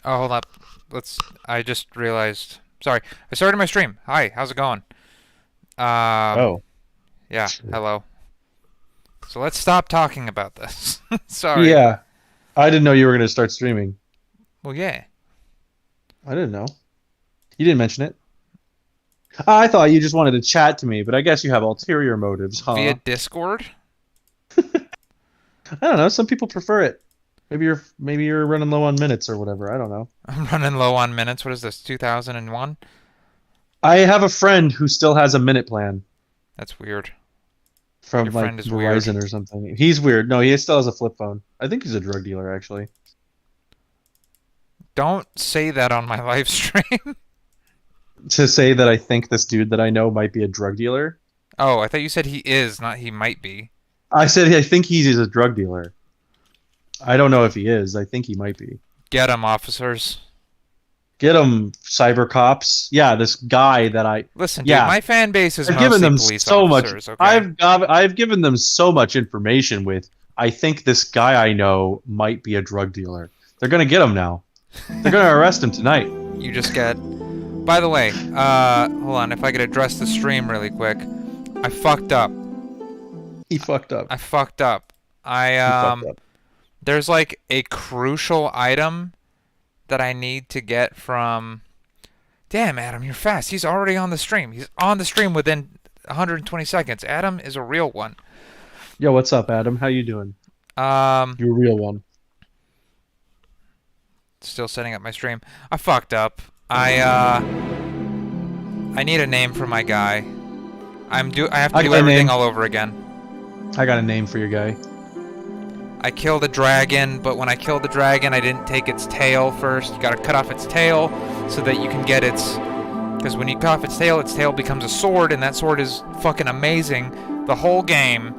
Oh, hold up. I just realized. Sorry. I started my stream. Hi, how's it going? Um, Oh. yeah, hello. So let's stop talking about this. Sorry. Yeah. I didn't know you were going to start streaming. Well, yeah. I didn't know. You didn't mention it. I thought you just wanted to chat to me, but I guess you have ulterior motives, Via huh? Discord? I don't know. Some people prefer it. Maybe you're running low on minutes or whatever. I don't know. I'm running low on minutes. What is this, 2001? I have a friend who still has a minute plan That's weird. Your from like friend is weird. Verizon or something. He's weird. No, he still has a flip phone. I think he's a drug dealer actually. Don't say that on my live stream. To say that I think this dude that I know might be a drug dealer. Oh, I thought you said he is, not he might be. I said I think he's a drug dealer. I don't know if he is. I think he might be. Get him, officers. Get him, cyber cops. Yeah, this guy that I. Listen, dude, Yeah, my fan base is I've given mostly them police so much. officers, okay? I've given them so much information with. I think this guy I know might be a drug dealer. They're gonna get him now. They're gonna arrest him tonight. You just get. By the way, hold on, if I could address the stream really quick. I fucked up. He fucked up. I fucked up. He fucked up. There's like a crucial item that I need to get from. Damn, Adam, you're fast. He's already on the stream. He's on the stream within 120 seconds. Adam is a real one. Yo, what's up, Adam? How you doing? Um, You're a real one. Still setting up my stream. I fucked up. I need a name for my guy. I have to I do got a everything name. all over again. I got a name for your guy. I killed a dragon, but when I killed the dragon, I didn't take its tail first. You gotta cut off its tail so that you can get its... Because when you cut off its tail becomes a sword, and that sword is fucking amazing. The whole game.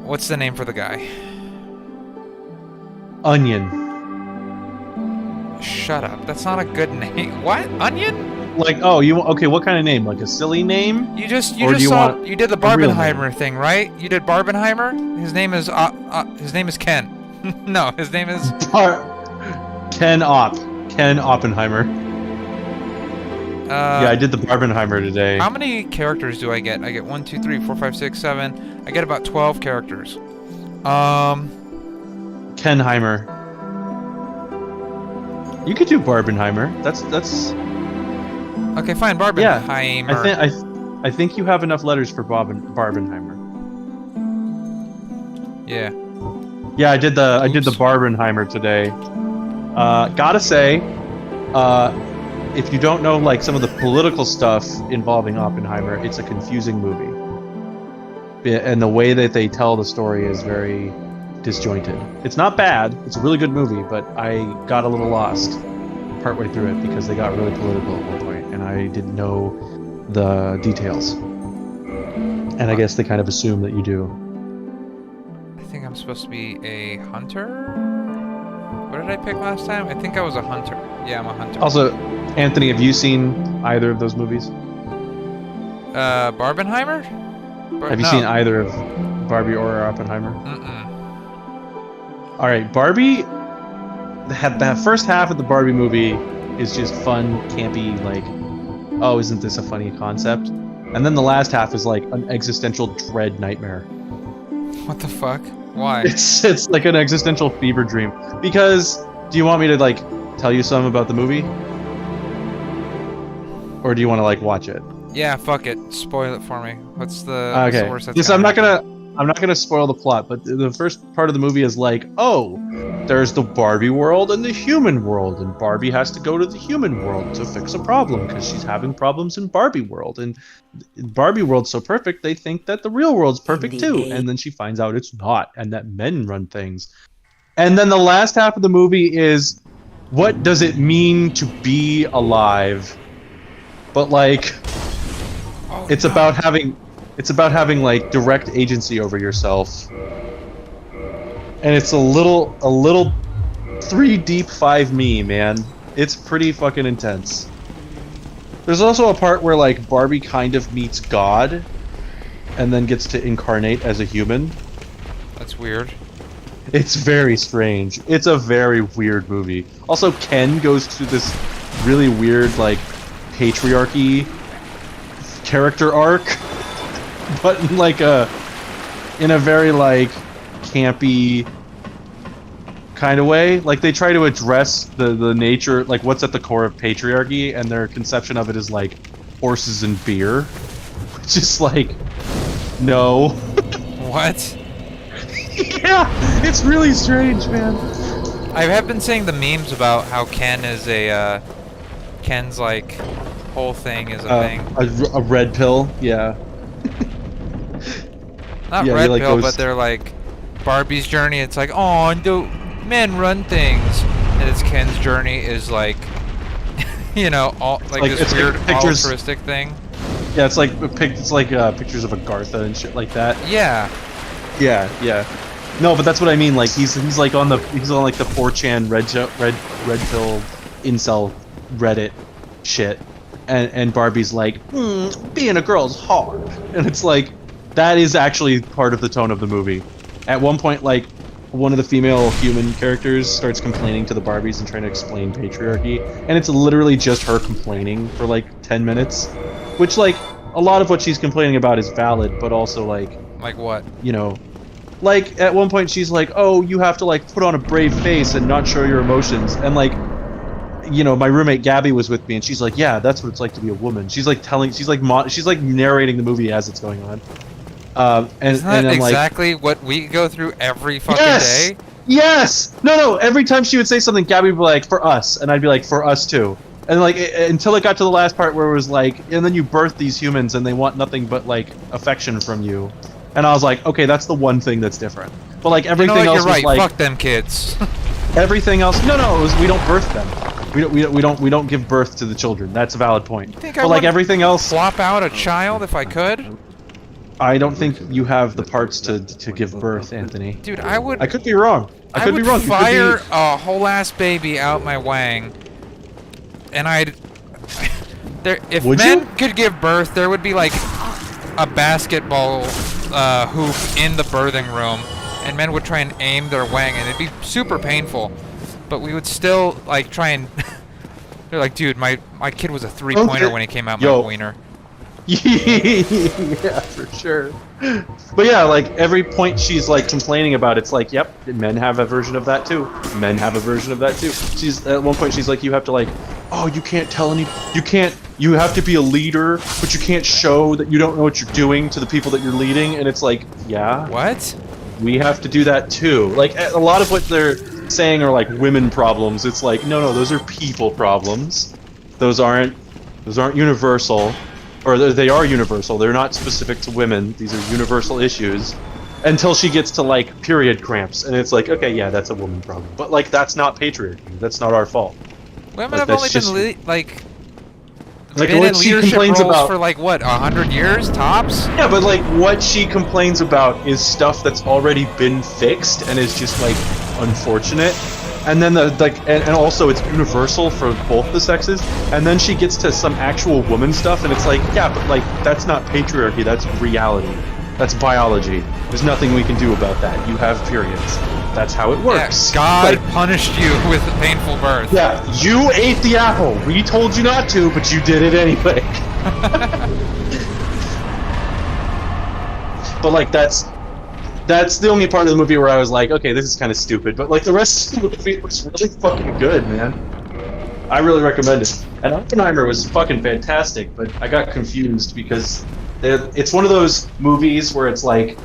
What's the name for the guy? Onion. Shut up. That's not a good name. What? Onion? Like, oh, you okay? What kind of name? Like a silly name, You just or do you saw want you did the a real name? Barbenheimer thing, right? You did Barbenheimer? His name is Ken. No, his name is Ken Oppenheimer. Yeah, I did the Barbenheimer today. How many characters do I get? I get 1, 2, 3, 4, 5, 6, 7. I get about 12 characters. Kenheimer. You could do Barbenheimer. That's Okay, fine, yeah. Barbenheimer. I think you have enough letters for Barbenheimer. Yeah. Yeah, I did the Oops. Barbenheimer today. Gotta say, if you don't know like some of the political stuff involving Oppenheimer, it's a confusing movie. And the way that they tell the story is very disjointed. It's not bad. It's a really good movie, but I got a little lost partway through it because they got really political at one point, and I didn't know the details. And I guess they kind of assume that you do. I think I'm supposed to be a hunter? What did I pick last time? I think I was a hunter. Yeah, I'm a hunter. Also, Anthony, have you seen either of those movies? Barbenheimer? Have you No. seen either of Barbie or Oppenheimer? Mm-mm. All right, Barbie. The first half of the Barbie movie is just fun, campy, like, oh, isn't this a funny concept? And then the last half is like an existential dread nightmare. What the fuck? Why? It's like an existential fever dream. Because do you want me to like tell you some about the movie, or do you want to like watch it? Yeah, fuck it. Spoil it for me. What's the Okay. worst that's This gonna I'm happen? not gonna spoil the plot, but the first part of the movie is like, oh, there's the Barbie world and the human world, and Barbie has to go to the human world to fix a problem because she's having problems in Barbie world, and Barbie world's so perfect they think that the real world's perfect too, and then she finds out it's not, and that men run things. And then the last half of the movie is, what does it mean to be alive? But like, Oh, it's no. about having like direct agency over yourself, and it's a little 3 deep 5 me, man. It's pretty fucking intense. There's also a part where like Barbie kind of meets God and then gets to incarnate as a human. That's weird. It's very strange. It's a very weird movie. Also, Ken goes through this really weird, like, patriarchy character arc, but in like in a very like campy kind of way. Like they try to address the nature, like what's at the core of patriarchy, and their conception of it is like horses and beer, which is like, no. What? Yeah, it's really strange, man. I have been seeing the memes about how Ken is Ken's like whole thing is a thing. A red pill, yeah. Not Yeah, red like pill, goes- but they're like Barbie's journey. It's like, oh, do men run things, and it's Ken's journey is like, you know, all like it's this like weird pictures- altruistic thing. Yeah, it's like pictures of Agartha and shit like that. Yeah. Yeah, yeah. No, but that's what I mean. Like he's like on like the 4chan red pill incel Reddit shit, and Barbie's like, being a girl's hard, and it's like that is actually part of the tone of the movie. At one point, like one of the female human characters starts complaining to the Barbies and trying to explain patriarchy, and it's literally just her complaining for like 10 minutes, which like a lot of what she's complaining about is valid, but also like what? You know, like at one point she's like, oh, you have to like put on a brave face and not show your emotions, and like, you know, my roommate Gabby was with me and she's like, yeah, that's what it's like to be a woman. She's like she's like narrating the movie as it's going on. And Isn't that I'm exactly what we go through every fucking yes! day? Yes! No, every time she would say something, Gabby would be like, for us, and I'd be like, for us too. And like until it got to the last part where it was like, and then you birth these humans and they want nothing but like affection from you. And I was like, okay, that's the one thing that's different. But like everything you know what, else you're was right. like Fuck them kids. everything else. No, it was we don't birth them. We don't give birth to the children. That's a valid point. Think But I like would everything else, swap out a child if I could? I don't think you have the parts to give birth, Anthony. Dude, I would. I could be wrong. I could be would wrong. You could fire be- a whole ass baby out my wang, and I'd. If Would men you? could give birth, there would be like a basketball hoop in the birthing room, and men would try and aim their wang, and it'd be super painful. But we would still like try and. They're like, dude, my kid was a 3-pointer when he came out my wiener. Yeah, for sure. But yeah, like every point she's like complaining about, it's like, yep, men have a version of that too. Men have a version of that too. She's at one point she's like, you have to like, oh, you can't tell any, you have to be a leader, but you can't show that you don't know what you're doing to the people that you're leading. And it's like, yeah, What? we have to do that too. Like a lot of what they're saying are like women problems. It's like, no, those are people problems. Those aren't universal. Or they are universal. They're not specific to women. These are universal issues. Until she gets to like period cramps, and it's like, okay, yeah, that's a woman problem. But like, that's not patriarchy. That's not our fault. Women Like, have that's only just- been like Like been in what she leadership complains roles about. for like what, 100 years tops? Yeah, but like what she complains about is stuff that's already been fixed and is just like unfortunate. And then and also it's universal for both the sexes. And then she gets to some actual woman stuff, and it's like, yeah, but like that's not patriarchy. That's reality. That's biology. There's nothing we can do about that. You have periods. That's how it works. Yeah, God Like, punished you with a painful birth. yeah, you ate the apple. We told you not to, but you did it anyway. But like that's the only part of the movie where I was like, okay, this is kind of stupid. But like the rest of the movie was really fucking good, man. I really recommend it. And Oppenheimer was fucking fantastic, but I got confused because it's one of those movies where it's like,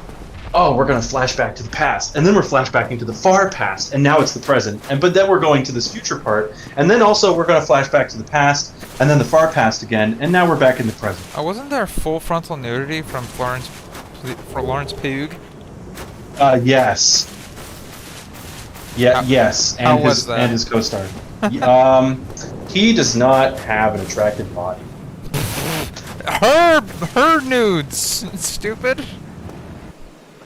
oh, we're gonna flash back to the past, and then we're flashbacking to the far past, and now it's the present, but then we're going to this future part, and then also we're gonna flash back to the past, and then the far past again, and now we're back in the present. Wasn't there full frontal nudity from Lawrence Pugh? Yes. Yeah, yes, how and was that? his co-star. He does not have an attractive body. Her nudes. Stupid.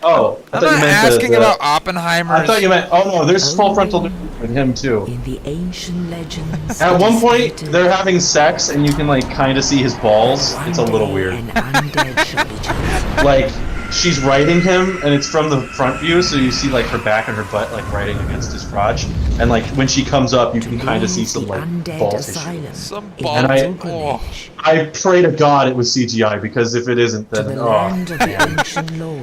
Oh, I I'm thought not you meant asking about Oppenheimer's. I thought you meant. Oh no, there's full frontal nudity with him too. In the ancient legends, At it one is point, stated they're having sex, and you can like kind of see his balls. one It's a little day weird. An undead shall be chosen. Like she's riding him, and it's from the front view, so you see like her back and her butt like riding against his crotch, and like when she comes up, you can kind of see some like ball tissue. Some And ball. I pray to God it was CGI, because if it isn't, then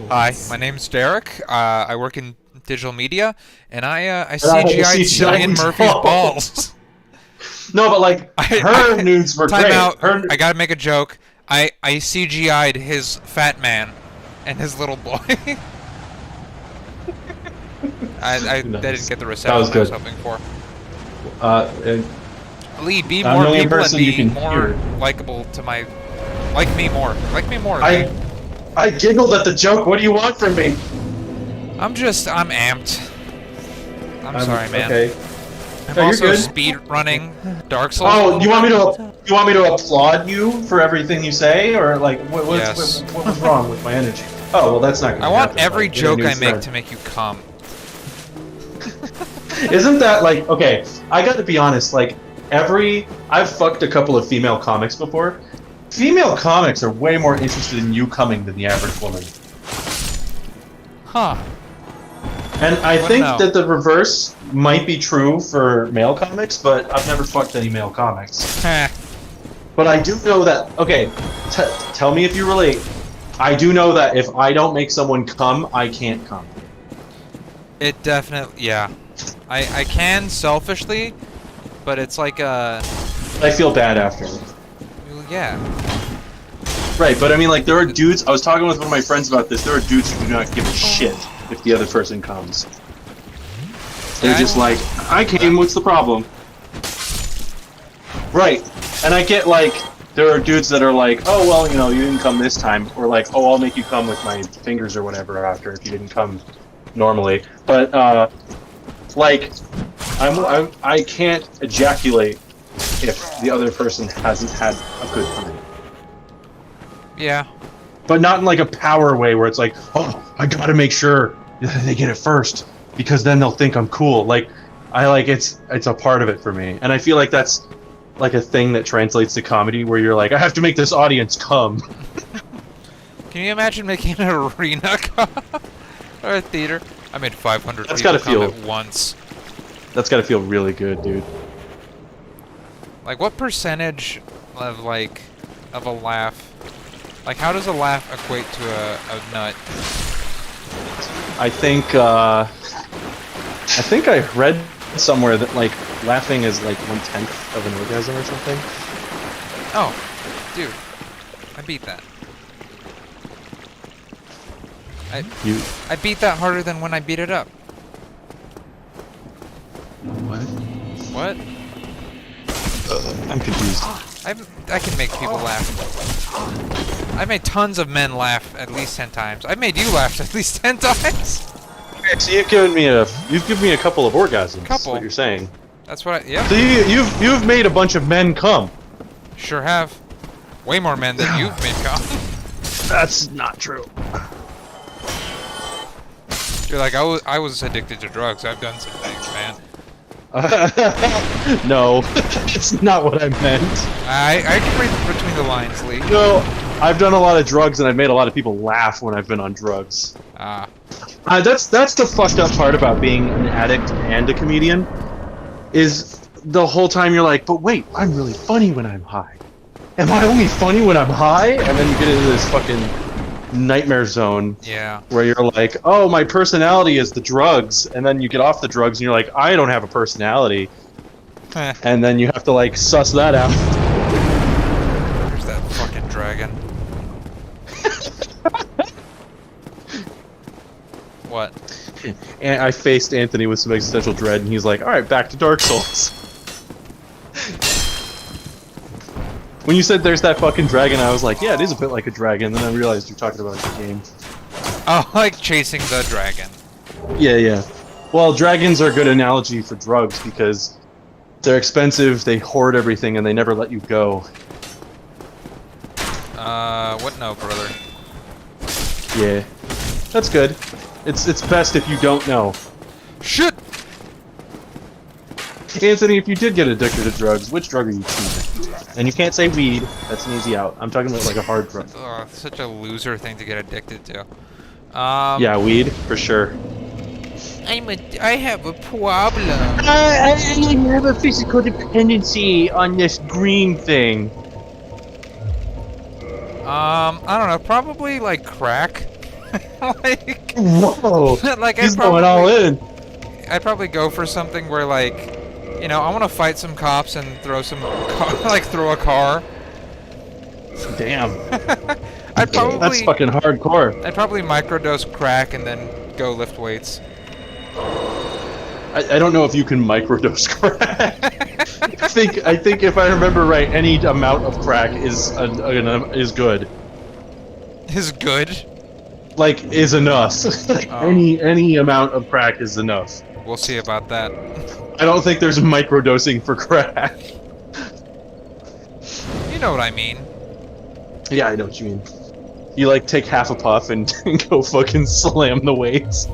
Hi, my name's Derek. I work in digital media, and I CGI'd Cillian Murphy's balls. No, but like her nudes were Time great. out. Her, I gotta make a joke. I CGI'd his fat man and his little boy. I didn't get the reception I was hoping for. and Lee, be I'm more the only people and person you be can more hear. likable to my... Like me more. Like me more. I giggled at the joke. What do you want from me? I'm amped. I'm sorry, man. Okay. I'm No, you're also good. speed running Dark Souls. Oh, you want me to applaud you for everything you say, or like what was wrong with my energy? Oh well, that's not gonna I want happen, every like, joke in a I new make thread. to make you come. Isn't that like okay? I got to be honest. Like I've fucked a couple of female comics before. Female comics are way more interested in you coming than the average woman. Huh. And I think know. that the reverse might be true for male comics, but I've never fucked any male comics. Heh. But I do know that, okay, tell me if you relate. I do know that if I don't make someone come, I can't come. It definitely, yeah. I can selfishly, but it's like a... I feel bad after. Well, yeah. Right, but I mean, like, there are dudes, I was talking with one of my friends about this, there are dudes who do not give a shit if the other person comes. They're just like, I came, what's the problem? Right, and I get, like, there are dudes that are like, oh, well, you know, you didn't come this time, or like, oh, I'll make you come with my fingers or whatever after if you didn't come normally. But, like, I can't ejaculate if the other person hasn't had a good time. Yeah. But not in like a power way where it's like, oh, I gotta make sure that they get it first because then they'll think I'm cool. Like, it's a part of it for me, and I feel like that's like a thing that translates to comedy where you're like, I have to make this audience come. Can you imagine making an arena or a theater? I made 500 That's people gotta come feel- at once. That's gotta feel really good, dude. Like, what percentage of of a laugh? Like, how does a laugh equate to a nut? I think I read somewhere that like laughing is like 1/10 of an orgasm or something. Oh, dude, I beat that. I beat that harder than when I beat it up. What? What? I'm confused. I can make people laugh. I've made tons of men laugh at least 10 times. I've made you laugh at least 10 times. Okay, so you've given me a couple of orgasms. Couple. What you're saying? That's what yeah. So you've made a bunch of men come. Sure have. Way more men than you've made come. That's not true. You're like, I was addicted to drugs. I've done some things, man. No, that's not what I meant. I can read between the lines, Lee. No, I've done a lot of drugs and I've made a lot of people laugh when I've been on drugs. That's the fucked up part about being an addict and a comedian, is the whole time you're like, but wait, I'm really funny when I'm high. Am I only funny when I'm high? And then you get into this fucking nightmare zone. Yeah. Where you're like, oh, my personality is the drugs, and then you get off the drugs and you're like, I don't have a personality. And then you have to like suss that out. There's that fucking dragon. What? And I faced Anthony with some existential dread, and he's like, alright, back to Dark Souls. When you said there's that fucking dragon, I was like, yeah, it is a bit like a dragon, then I realized you're talking about the game. Oh, like chasing the dragon. Yeah. Well, dragons are a good analogy for drugs because they're expensive, they hoard everything, and they never let you go. What no, brother? Yeah. That's good. It's best if you don't know. Shit! Anthony, if you did get addicted to drugs, which drug are you choosing? And you can't say weed, that's an easy out. I'm talking about like a hard drug. Such a loser thing to get addicted to. Yeah, weed for sure. I have a problem. I have a physical dependency on this green thing. I don't know, probably like crack. Like, Whoa! like He's going all in. I'd probably go for something where like, you know, I want to fight some cops and throw some, like throw a car. Damn. I'd probably That's fucking hardcore. I'd probably microdose crack and then go lift weights. I don't know if you can microdose crack. I think if I remember right, any amount of crack is good. Is good. Like is enough. Any amount of crack is enough. We'll see about that. I don't think there's microdosing for crack. You know what I mean. Yeah, I know what you mean. You like take half a puff and go fucking slam the weights.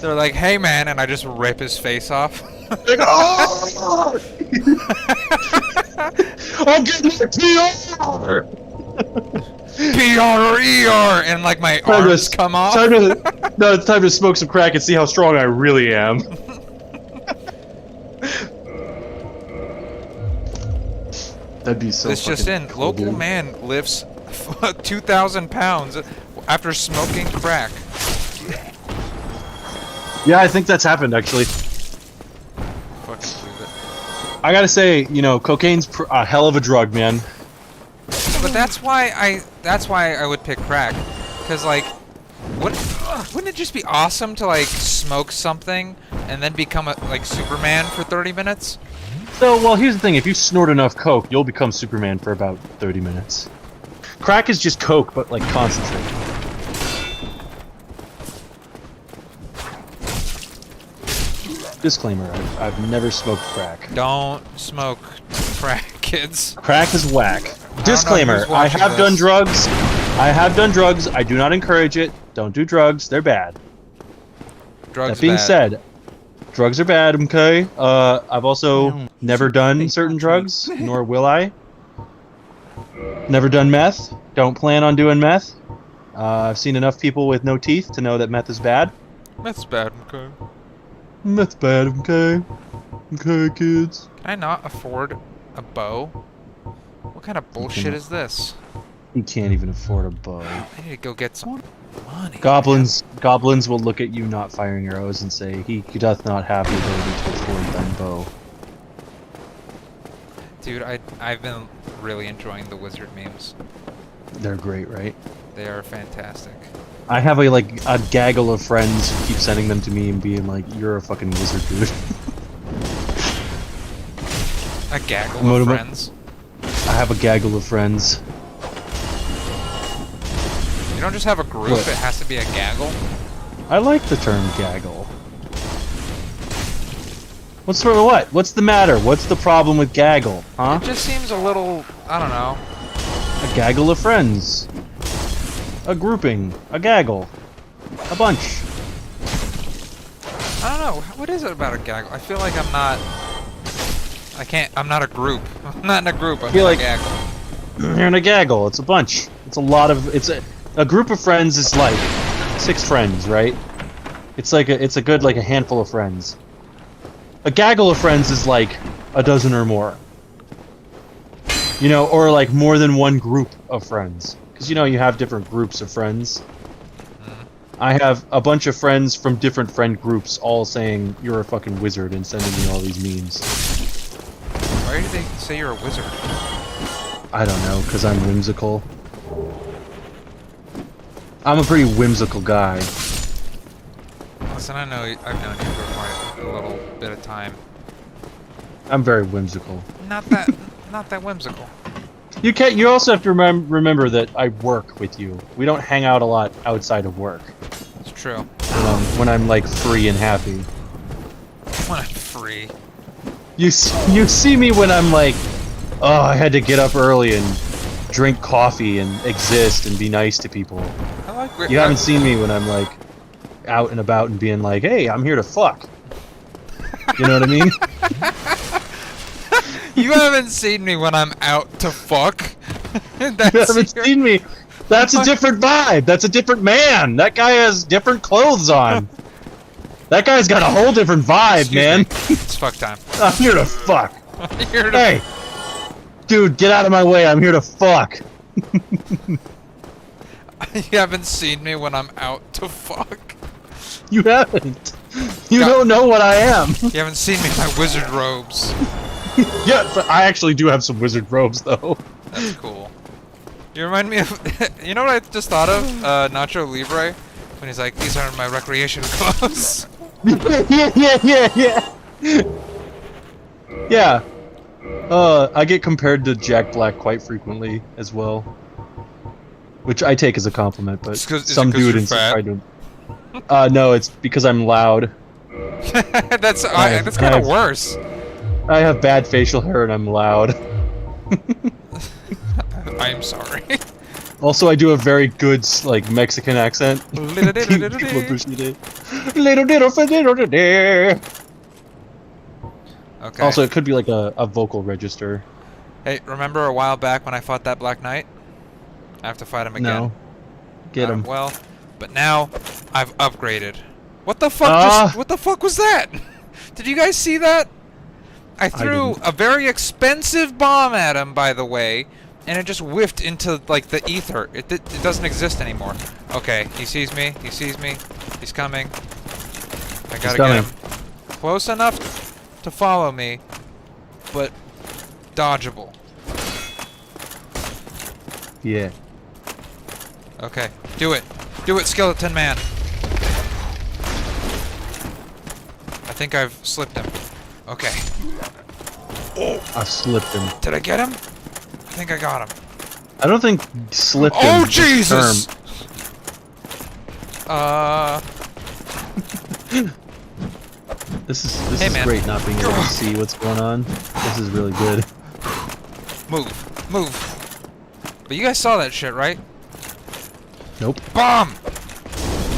They're like, "Hey man," and I just rip his face off. Like, oh! I'll get my PR! PR or ER, and like my arms come off. It's time to smoke some crack and see how strong I really am. That'd be so. This just in: cool, local dude. man lifts 2,000 pounds after smoking crack. Yeah, I think that's happened actually. Fucking believe it. I gotta say, you know, cocaine's a hell of a drug, man. But that's why I would pick crack, because like, wouldn't it just be awesome to like smoke something and then become like Superman for 30 minutes? So, well, here's the thing: if you snort enough coke, you'll become Superman for about 30 minutes. Crack is just coke, but like concentrate. Disclaimer: I've never smoked crack. Don't smoke crack, kids. Crack is whack. Disclaimer: who's I watching have this. done drugs. I have done drugs. I do not encourage it. Don't do drugs. They're bad. Drugs That being bad. said, drugs are bad. Okay. I've also never done certain drugs, nor will I. Never done meth. Don't plan on doing meth. I've seen enough people with no teeth to know that meth is bad. That's bad. Okay. Meth's bad. Okay. Okay, kids. Can I not afford a bow? What kind of bullshit is this? You can't even afford a bow. I need to go get some money. Goblins will look at you not firing arrows and say, he doth not have the ability to afford thy bow. Dude, I've been really enjoying the wizard memes. They're great, right? They are fantastic. I have a gaggle of friends who keep sending them to me and being like, you're a fucking wizard, dude. A gaggle of friends. I have a gaggle of friends. You don't just have a group, What? it has to be a gaggle. I like the term gaggle. What's the matter? What's the problem with gaggle, huh? It just seems a little, I don't know. A gaggle of friends. A grouping. A gaggle. A bunch. I don't know. What is it about a gaggle? I feel like I'm not a group. I'm not in a group. I'm feel in like- a gaggle. You're in a gaggle. It's a bunch. It's a lot of. A group of friends is like 6 friends, right? It's a good like a handful of friends. A gaggle of friends is like a dozen or more. You know, or like more than one group of friends. Because you know you have different groups of friends. I have a bunch of friends from different friend groups all saying you're a fucking wizard and sending me all these memes. Why do they say you're a wizard? I don't know, because I'm whimsical. I'm a pretty whimsical guy. Listen, I've known you for quite a little bit of time. I'm very whimsical. Not that whimsical. You also have to remember that I work with you. We don't hang out a lot outside of work. It's true. When I'm like free and happy. When I'm free. You see me when I'm like, oh, I had to get up early and drink coffee and exist and be nice to people. I like. You haven't seen me when I'm like out and about and being like, hey, I'm here to fuck. You know what I mean? You haven't seen me when I'm out to fuck. You haven't seen me That's a different vibe. That's a different man. That guy has different clothes on. That guy's got a whole different vibe, Excuse man. me. It's fuck time. I'm here to fuck. Here to- Hey, dude, get out of my way. I'm here to fuck. You haven't seen me when I'm out to fuck. You haven't. You God. don't know what I am. You haven't seen me in my wizard robes. Yeah, but I actually do have some wizard robes, though. That's cool. You remind me of... You know what I just thought of? Nacho Libre? When he's like, these are my recreation clothes. Yeah. Yeah. I get compared to Jack Black quite frequently as well. Which I take as a compliment, but Is it 'cause some dude you're in fat? tried to... no, it's because I'm loud. That's have- that's kind I of have- worse. I have bad facial hair and I'm loud. I'm sorry. Also, I do a very good, like, Mexican accent. People appreciate it. Okay. Also, it could be like a vocal register. Hey, remember a while back when I fought that Black Knight? I have to fight him again. No. Get him. Well, but now I've upgraded. What the fuck? What the fuck was that? Did you guys see that? I threw a very expensive bomb at him, by the way, and it just whiffed into like the ether. It doesn't exist anymore. Okay, he sees me. He sees me. He's coming. I gotta get him close enough to follow me, but dodgeable. Yeah. Okay, do it. Do it, Skeleton Man. I think I've slipped him. Okay. I slipped him. Did I get him? I think I got him. I don't think slipped him. Oh, is the Jesus! term. This Hey, is man. great not being able to see what's going on. This is really good. Move. But you guys saw that shit, right? Nope. Bomb!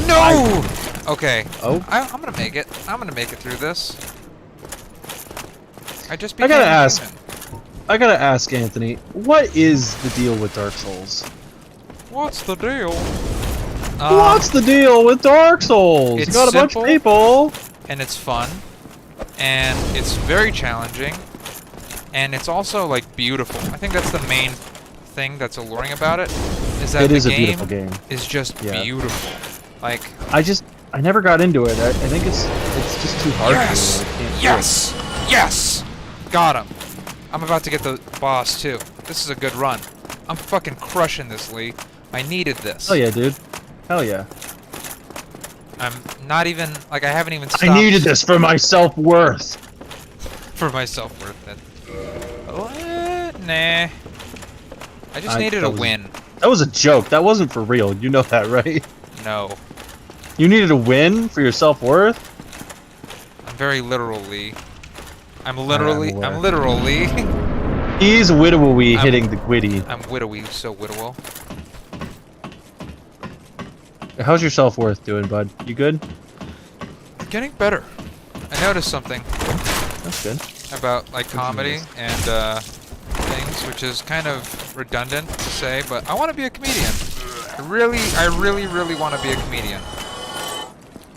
No! Okay. Oh. I'm gonna make it. I'm gonna make it through this. I just I became gotta ask. human. I gotta ask, Anthony, what is the deal with Dark Souls? What's the deal? What's the deal with Dark Souls? You it's got a bunch simple. of people. And it's fun. And it's very challenging. And it's also, like, beautiful. I think that's the main thing that's alluring about it. Is that It the is a game beautiful game. is just Yeah. beautiful. Like, I never got into it. I think it's just too hard yes! for me. I can't do Yes! Yes! Got him. I'm about to get the boss, too. This is a good run. I'm fucking crushing this, Lee. I needed this. it. Oh yeah, dude. Hell yeah. I'm not even, like, I haven't even stopped I needed this for my self-worth. for my self-worth. What? Nah. I just needed that a was- win. That was a joke. That wasn't for real. You know that, right? No. You needed a win for your self-worth? I'm very literal, Lee. I'm literally He's widowy I'm- hitting the gwitty. I'm widowy, so widowal. How's your self-worth doing, bud? You good? Getting better. I noticed something That's good. about like comedy and things, which is kind of redundant to say, but I want to be a comedian. I really want to be a comedian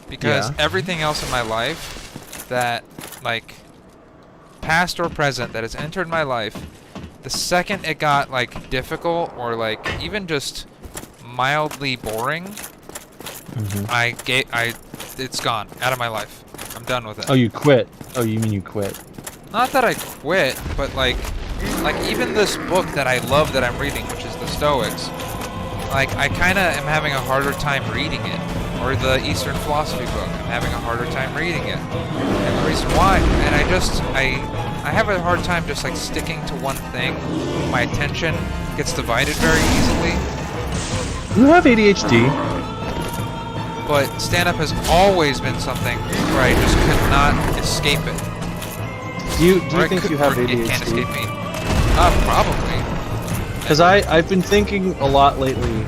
because Yeah. everything else in my life that, like, past or present, that has entered my life, the second it got like difficult or like even just mildly boring, it's gone out of my life. I'm done with it. Oh, you quit. Oh, you mean you quit. Not that I quit, but like even this book that I love that I'm reading, which is the Stoics, like I kind of am having a harder time reading it. Or the Eastern philosophy book, I'm having a harder time reading it. And the reason why, and I have a hard time just like sticking to one thing. My attention gets divided very easily. You have ADHD. But stand-up has always been something where I just could not escape it. Do you Or I think could- you have or It can't ADHD? escape me. Probably. Because I've been thinking a lot lately.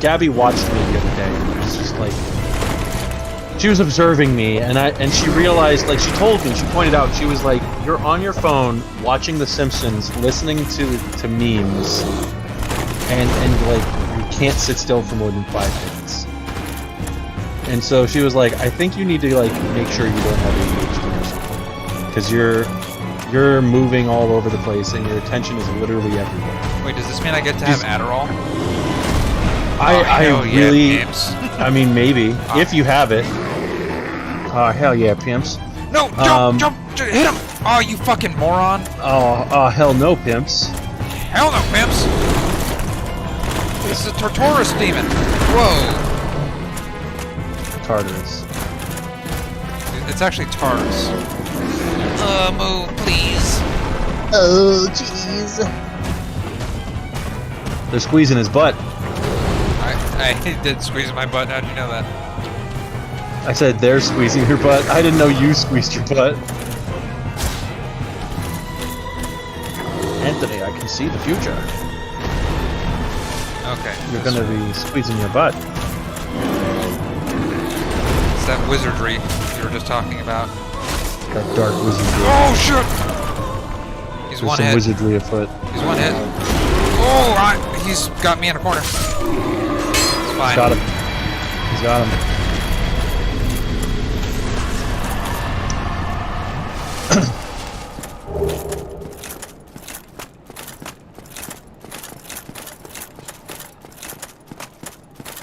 Gabby watched me the other day. And it was just like she was observing me, and she realized, like, she told me, she pointed out, she was like, you're on your phone watching The Simpsons, listening to memes, and like can't sit still for more than 5 minutes. And so she was like, I think you need to like make sure you don't have ADHD or something, because you're moving all over the place and your attention is literally everywhere. Wait, does this mean I get to have Adderall? I really, yeah, I mean, maybe if you have it. Oh hell yeah, pimps! No, jump, hit him! Oh, you fucking moron! Oh hell no, pimps! Hell no, pimps! This is a Tortoris demon. Whoa! Tartarus. It's actually Tartarus. Move, please. Oh jeez. They're squeezing his butt. I did squeeze my butt. How'd you know that? I said they're squeezing your butt. I didn't know you squeezed your butt. Anthony, I can see the future. Okay. You're gonna be squeezing your butt. It's that wizardry you were just talking about. That dark wizardry. Oh shit! He's There's one some hit. wizardry afoot. He's one hit. Oh, he's got me in a corner. It's fine. He's got him. He's got him.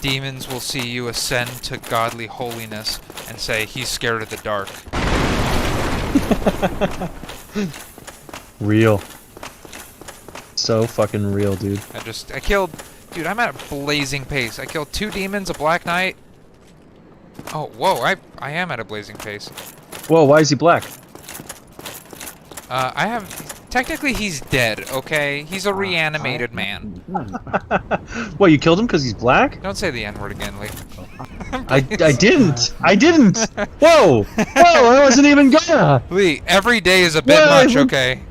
Demons will see you ascend to godly holiness and say, he's scared of the dark. Real. So fucking real, dude. I killed, dude, I'm at a blazing pace. I killed 2 demons, a Black Knight. Oh, whoa, I am at a blazing pace. Whoa, why is he black? Technically he's dead, okay? He's a reanimated man. What, you killed him because he's black? Don't say the N-word again, Lee. I didn't! I didn't! Whoa! Whoa, I wasn't even gonna! Lee, every day is a bit What? much, okay?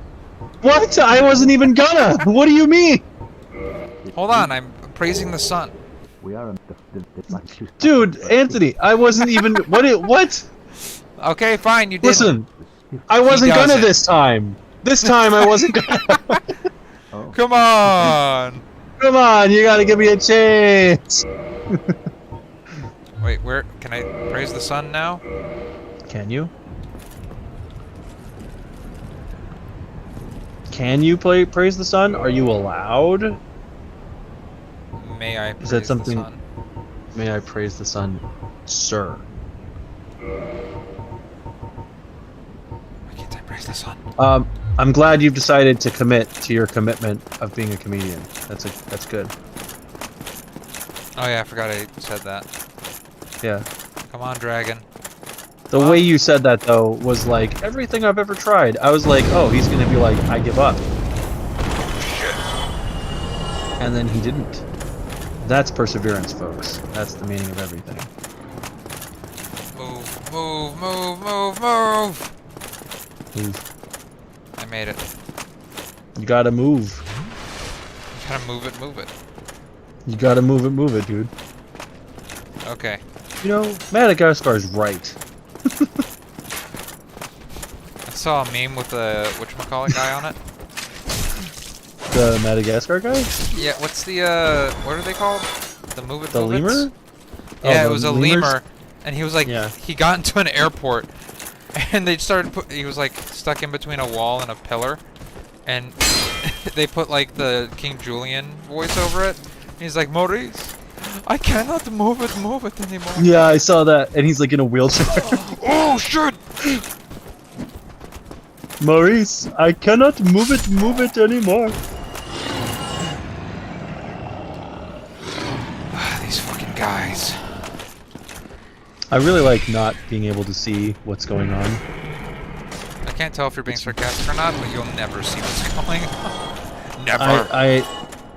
What? I wasn't even gonna! What do you mean? Hold on, I'm praising the sun. Dude, Anthony, I wasn't even... What? Okay, fine, you did. Listen, I wasn't does gonna it. this time. This time I wasn't gonna. Come on! Come on, you gotta give me a chance. Wait, where can I praise the sun now? Can you? Can you praise the sun? Are you allowed? May I praise Is that something? the sun? May I praise the sun, sir? Why can't I praise the sun? I'm glad you've decided to commit to your commitment of being a comedian. That's good. Oh yeah, I forgot I said that. Yeah. Come on, dragon. The way you said that though was like everything I've ever tried. I was like, oh, he's gonna be like, I give up. Shit. And then he didn't. That's perseverance, folks. That's the meaning of everything. Move, move, move, move, move! Move. I made it. You gotta move. You gotta move it, You gotta move it, dude. Okay. You know, Madagascar's right. I saw a meme with the whatchamacallit guy on it. The Madagascar guy? Yeah, what's the, what are they called? The move it, The move it's? lemur? Yeah, Oh, it was a lemurs? lemur, and he was like, Yeah. he got into an airport, and they started he was like stuck in between a wall and a pillar, and they put like the King Julian voice over it. And he's like, Maurice, I cannot move it anymore. Yeah, I saw that. And he's like in a wheelchair. Oh shit! Maurice, I cannot move it anymore. These fucking guys. I really like not being able to see what's going on. I can't tell if you're being sarcastic or not, but you'll never see what's going on. Never.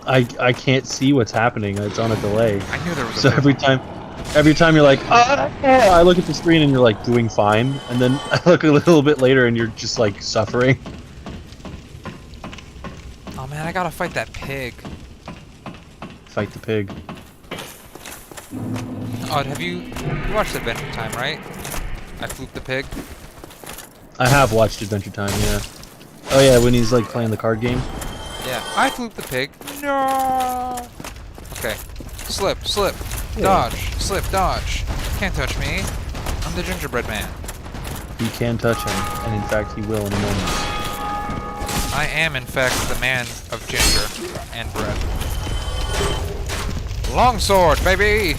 I can't see what's happening. It's on a delay. I knew there was a So every time you're like, I look at the screen and you're like doing fine, and then I look a little bit later and you're just like suffering. Oh man, I gotta fight that pig. Fight the pig. Oh, you watched Adventure Time, right? I flooped the pig. I have watched Adventure Time, yeah. Oh yeah, when he's like playing the card game. Yeah, I flooped the pig. No. Okay. slip, slip, Yeah. dodge, slip, dodge. Can't touch me. I'm the gingerbread man. He can touch him, and in fact, he will in a moment. I am, in fact, the man of ginger and bread. Longsword, baby!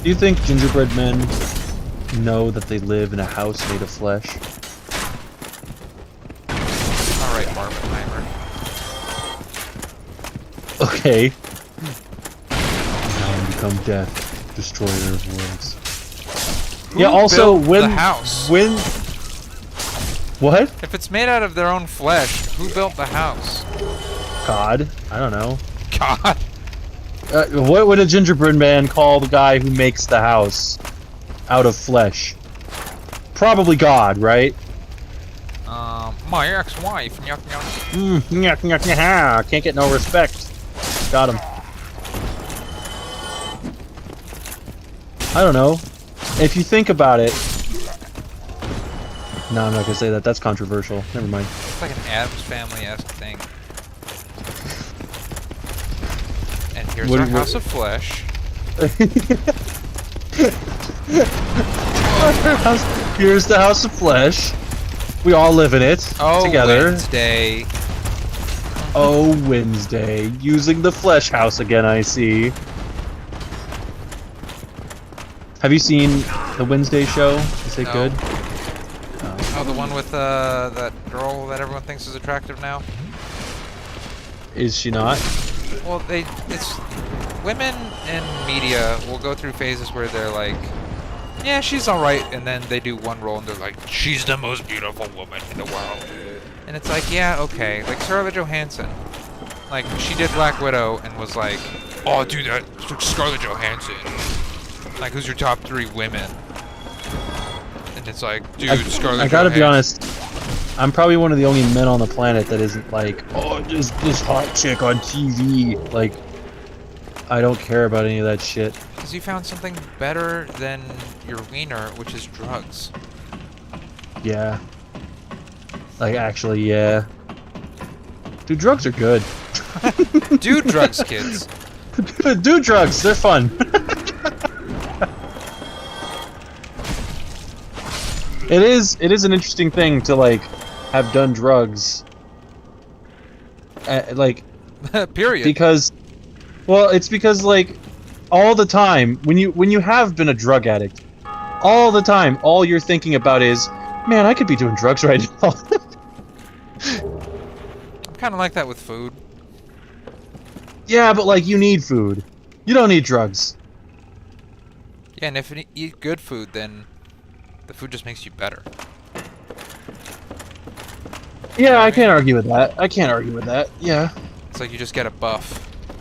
Do you think gingerbread men know that they live in a house made of flesh? Alright, Barbenheimer. Okay. Now I become death, destroyer of worlds. Yeah. Also, built when the house? What? If it's made out of their own flesh, who built the house? God, I don't know. God. What would a gingerbread man call the guy who makes the house out of flesh? Probably God, right? My ex-wife. Nyuk, nyuk. Nyuk, nyuk, nyah. Can't get no respect. Got him. I don't know. If you think about it. No, I'm not gonna say that. That's controversial. Never mind. It's like an Addams Family-esque thing. And here's What- our what- house of flesh. Here's the house of flesh. We all live in it Oh, together. Wednesday. Oh, Wednesday. Using the flesh house again, I see. Have you seen the Wednesday show? Is it No. good? Oh, the one with that girl that everyone thinks is attractive now? Is she not? Well, it's women in media will go through phases where they're like, yeah, she's alright, and then they do one role and they're like, she's the most beautiful woman in the world. And it's like, yeah, okay. Like Scarlett Johansson. Like, she did Black Widow and was like, oh, dude, that's Scarlett Johansson. Like, who's your top 3 women? And it's like, dude, Scarlett I gotta be Johansson. honest. I'm probably one of the only men on the planet that isn't like, oh, just this hot chick on TV. Like, I don't care about any of that shit. Because you found something better than your wiener, which is drugs. Yeah. Like, actually, yeah. Dude, drugs are good. Do drugs, kids. Do drugs. They're fun. It is an interesting thing to like have done drugs. Like Period. because well, it's because like all the time when you have been a drug addict, all the time all you're thinking about is, man, I could be doing drugs right now. I'm kind of like that with food. Yeah, but like you need food. You don't need drugs. Yeah, and if you eat good food, then the food just makes you better. Yeah, I can't argue with that. I can't argue with that. Yeah. It's like you just get a buff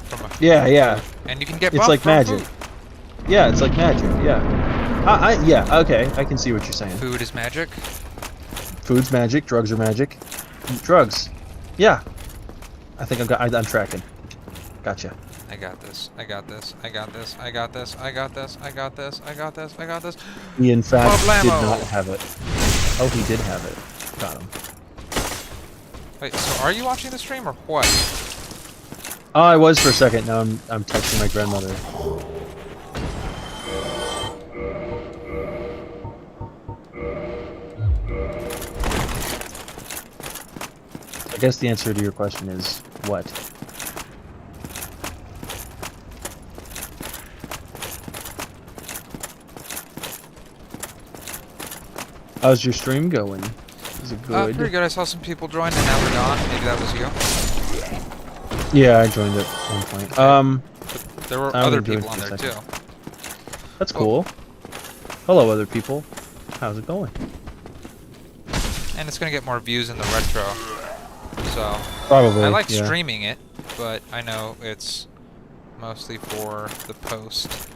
from a Yeah, yeah. and you can get It's buff like from magic. food. Yeah, it's like magic. Yeah. Yeah. Okay, I can see what you're saying. Food is magic. Food's magic. Drugs are magic. Drugs. Yeah. I think I'm tracking. Gotcha. I got this. I got this. I got this. I got this. I got this. I got this. I got this. I got this. He in fact did Problemo. not have it. Oh, he did have it. Got him. Wait, so are you watching the stream or what? Oh, I was for a second. Now I'm texting my grandmother. I guess the answer to your question is what? How's your stream going? Is it good? Pretty good. I saw some people join and now they're gone. Maybe that was you. Yeah, I joined at one point. But there were I other only joined people on for a there second. too. That's cool. Hello, other people. How's it going? And it's gonna get more views in the retro. So Probably. I like yeah. streaming it, but I know it's mostly for the post.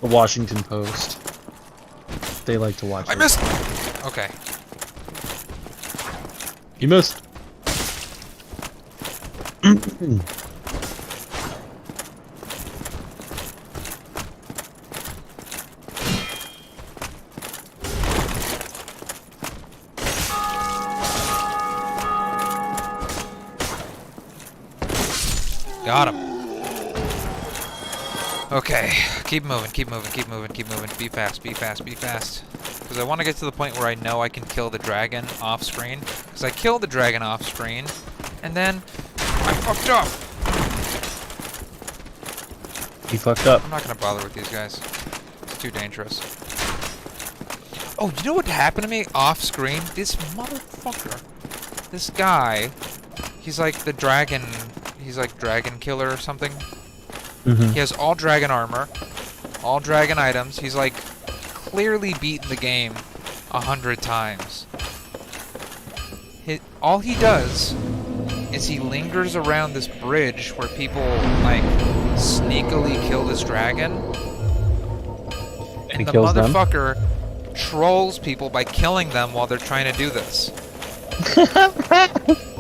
The Washington Post. They like to watch I it. missed. Okay. You missed. Got him. Okay, keep moving, keep moving, keep moving, keep moving. Be fast, be fast, be fast. Because I want to get to the point where I know I can kill the dragon off screen. Because I killed the dragon off screen, and then I fucked up. You fucked up. I'm not gonna bother with these guys. It's too dangerous. Oh, you know what happened to me off screen? This motherfucker. This guy. He's like the dragon. He's like dragon killer or something. Mm-hmm. He has all dragon armor, all dragon items. He's like clearly beaten the game 100 times. All he does is he lingers around this bridge where people like sneakily kill this dragon, and the motherfucker trolls people by killing them while they're trying to do this.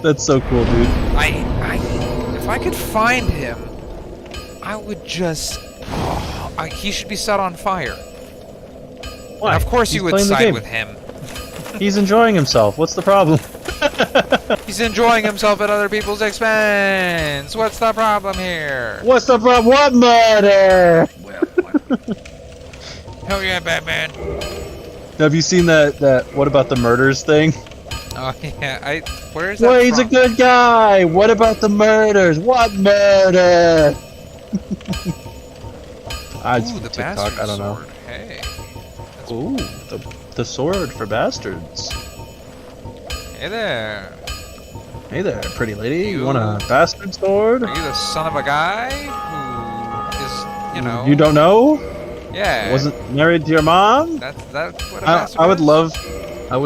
That's so cool, dude. If I could find him, I would just... he should be set on fire. Why? And of course you would side with him. He's enjoying himself. What's the problem? He's enjoying himself at other people's expense. What's the problem here? What's the problem? What murder? Well, hell yeah, Batman. Have you seen that what about the murders thing? Oh yeah, where is that Well, he's a from? good guy. What about the murders? What murder? Ooh, the bastard I don't know. sword. Hey. Ooh, the sword for bastards. Hey there. Hey there, pretty lady. You You- want a bastard sword? Are you the son of a guy who is, you know... You don't know? Yeah. Wasn't married to your mom? That's what a bastard I would is?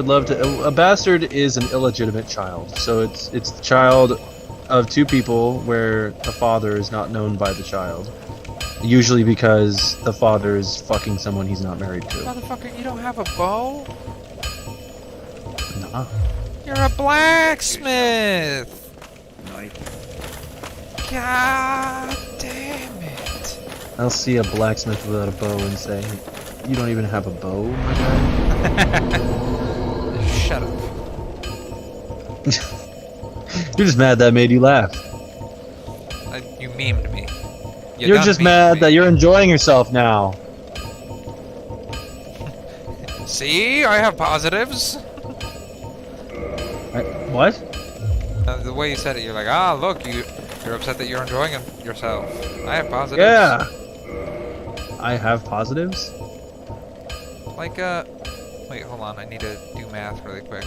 love to. A bastard is an illegitimate child, so it's the child of two people where the father is not known by the child. Usually because the father is fucking someone he's not married to. Motherfucker, you don't have a bow? Nah. You're a blacksmith! God damn it. I'll see a blacksmith without a bow and say, "You don't even have a bow, my guy." Shut up. You're just mad that made you laugh. You memed me. You're just mad that you're enjoying yourself now. See? I have positives. What? The way you said it, you're like, ah, look, you're upset that you're enjoying yourself. I have positives. Yeah. I have positives? Like, wait, hold on, I need to do math really quick.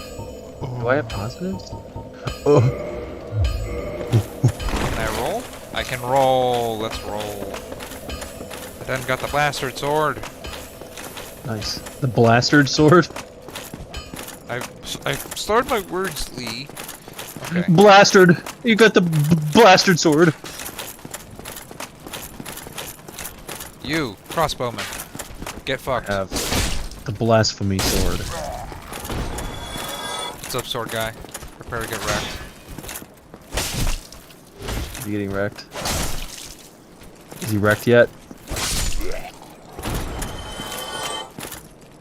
Do I have positives? Oh. Can I roll? I can roll. Let's roll. I then got the bastard sword. Nice. The bastard sword? I slurred my words, Lee. Okay. Bastard! You got the bastard sword. You, crossbowman. Get fucked. I have the blasphemy sword. What's up, sword guy? Prepare to get wrecked. Is he getting wrecked? Is he wrecked yet?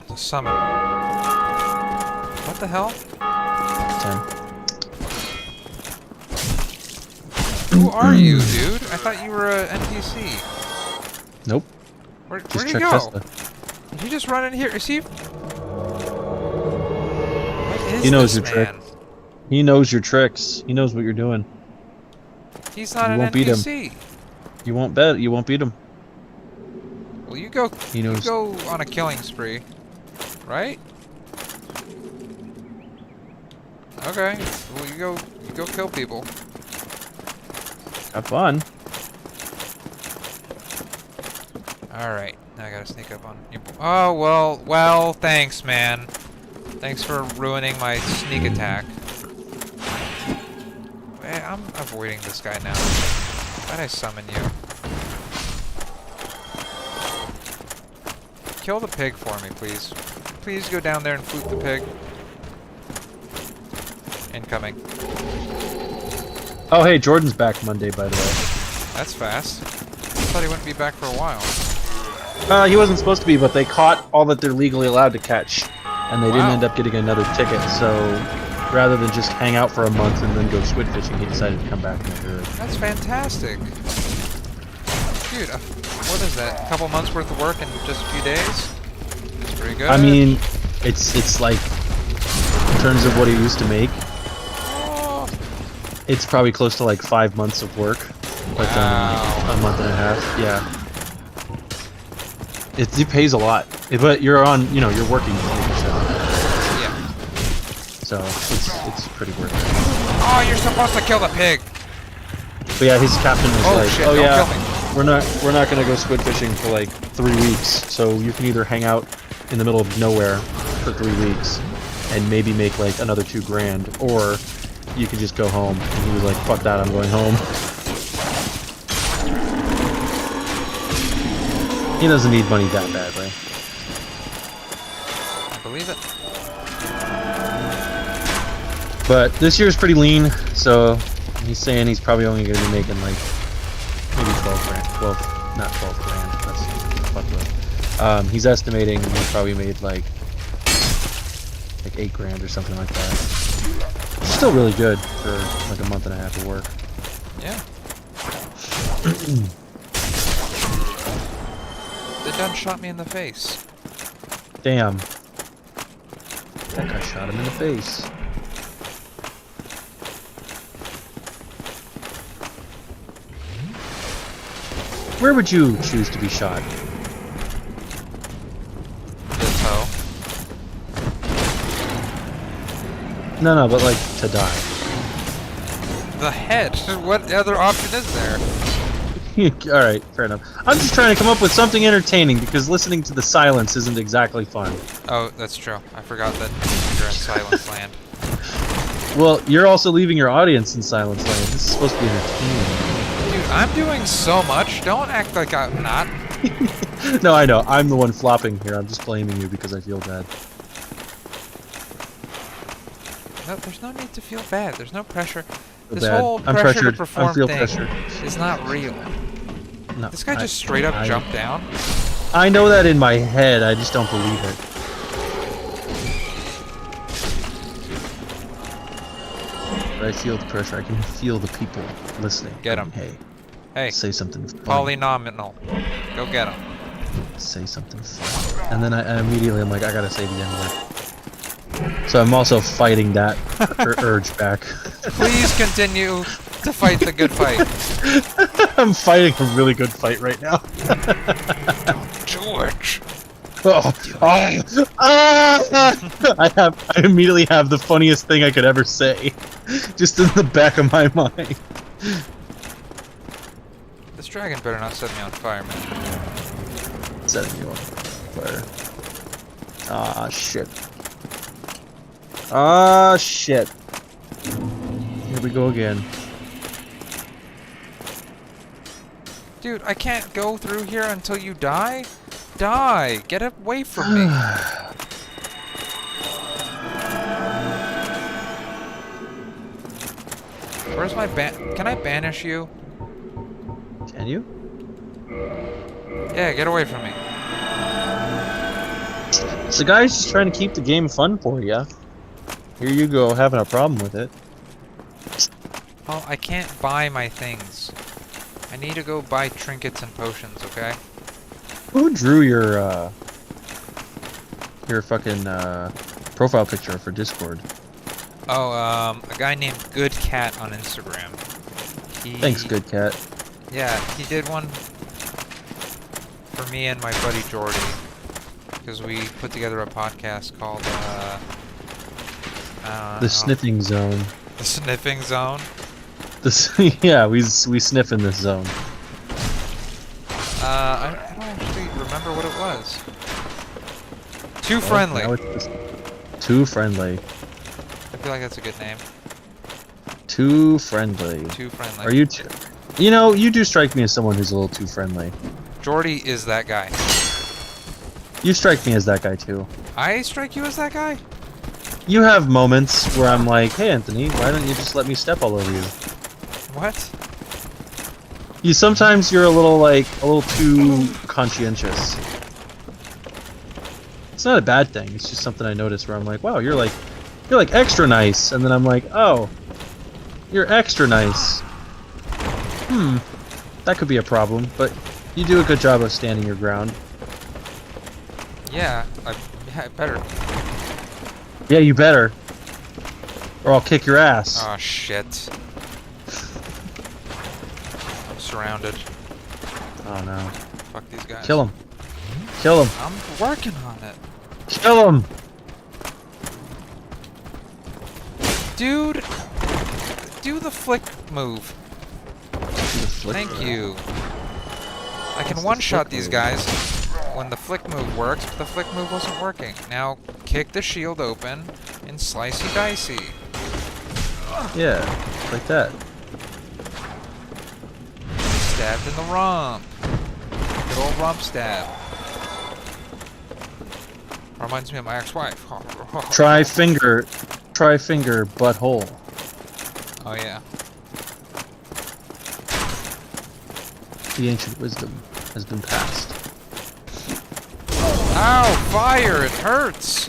It's a summon. What the hell? 10. Who are you, dude? I thought you were a NPC. Nope. Where'd Just he check go? Testa. Did he just run in here? Is he? What is He knows this your trick. man? He knows your tricks. He knows what you're doing. He's not You an won't beat him. NPC. You won't bet. You won't beat him. Well, you go. He You knows. go on a killing spree, right? Okay. Well, you go kill people. Have fun. All right. Now I gotta sneak up on you. Oh well. Thanks, man. Thanks for ruining my sneak attack. Hey, I'm avoiding this guy now. Why'd I summon you? Kill the pig for me, please. Please go down there and flute the pig. Incoming. Oh, hey, Jordan's back Monday, by the way. That's fast. I thought he wouldn't be back for a while. He wasn't supposed to be, but they caught all that they're legally allowed to catch, and they didn't Wow. end up getting another ticket. So, rather than just hang out for a month and then go squid fishing, he decided to come back in a hurry. That's fantastic. Dude, what is that? A couple months worth of work in just a few days? It's pretty good. I mean, it's like in terms of what he used to make, Oh, it's probably close to like 5 months of work, but a month and a half. Yeah, it pays a lot, but you're on, you know, you're working 20%, yeah. so it's pretty worth it. Oh, you're supposed to kill the pig. But yeah, his captain was Oh like, shit! "Oh Don't yeah, kill me. we're not gonna go squid fishing for like 3 weeks, so you can either hang out in the middle of nowhere for 3 weeks and maybe make like another $2,000, or you can just go home." And he was like, "Fuck that, I'm going home." He doesn't need money that badly. I believe it. But this year's pretty lean, so he's saying he's probably only going to be making like maybe 12 grand. Well, not 12 grand. That's fucked with. He's estimating he probably made like 8 grand or something like that. Still really good for like a month and a half of work. Yeah. They done shot me in the face. Damn. That guy shot him in the face. Where would you choose to be shot? This hoe. No, but like to die. The head. What other option is there? Alright, fair enough. I'm just trying to come up with something entertaining because listening to the silence isn't exactly fun. Oh, that's true. I forgot that you're in Silence Land. Well, you're also leaving your audience in silence land. This is supposed to be entertaining. Dude, I'm doing so much. Don't act like I'm not. No, I know. I'm the one flopping here. I'm just blaming you because I feel bad. No, there's no need to feel bad. There's no pressure. Feel This bad. whole I'm pressure pressured. to perform I feel thing pressured. is not real. No, This guy just straight up jumped down. I know that in my head. I just don't believe it. But I feel the pressure. I can feel the people listening. Get 'em. Hey, Hey, say something funny. polynomial. Go get him. Say something funny. And then I immediately I'm like, I gotta say the N-word. So I'm also fighting that urge back. Please continue to fight the good fight. I'm fighting a really good fight right now. George. Oh, I immediately have the funniest thing I could ever say, just in the back of my mind. This dragon better not set me on fire, man. Setting you on fire. Ah, shit. Ah, shit. Here we go again. Dude, I can't go through here until you die? Die! Get away from me! Where's my Can I banish you? Can you? Yeah, get away from me. So, guys, just trying to keep the game fun for you. Here you go, having a problem with it. Oh, I can't buy my things. I need to go buy trinkets and potions, okay? Who drew your fucking profile picture for Discord? Oh, a guy named Good Cat on Instagram. Thanks, Good Cat. Yeah, he did one for me and my buddy Jordy. Because we put together a podcast called, The Sniffing Zone. The Sniffing Zone? Yeah, we sniff in this zone. I don't actually remember what it was. Too friendly. Now it's just too friendly. I feel like that's a good name. Too friendly. Too friendly. Are you? You know, you do strike me as someone who's a little too friendly. Jordy is that guy. You strike me as that guy too. I strike you as that guy? You have moments where I'm like, hey Anthony, why don't you just let me step all over you? What? Sometimes you're a little too conscientious. It's not a bad thing. It's just something I noticed where I'm like, wow, you're like extra nice, and then I'm like, oh, you're extra nice. That could be a problem, but You do a good job of standing your ground. Yeah, I better. Yeah, you better. Or I'll kick your ass. Oh shit. I'm surrounded. Oh no. Fuck these guys. Kill him. Kill him. I'm working on it. Kill him. Dude, do the flick move. Thank you. I can one-shot these guys when the flick move works, but the flick move wasn't working. Now, kick the shield open and slicey dicey. Yeah, like that. Stabbed in the rump. Good old rump stab. Reminds me of my ex-wife. Try finger butthole. Oh yeah. The ancient wisdom has been passed. Ow! Fire! It hurts!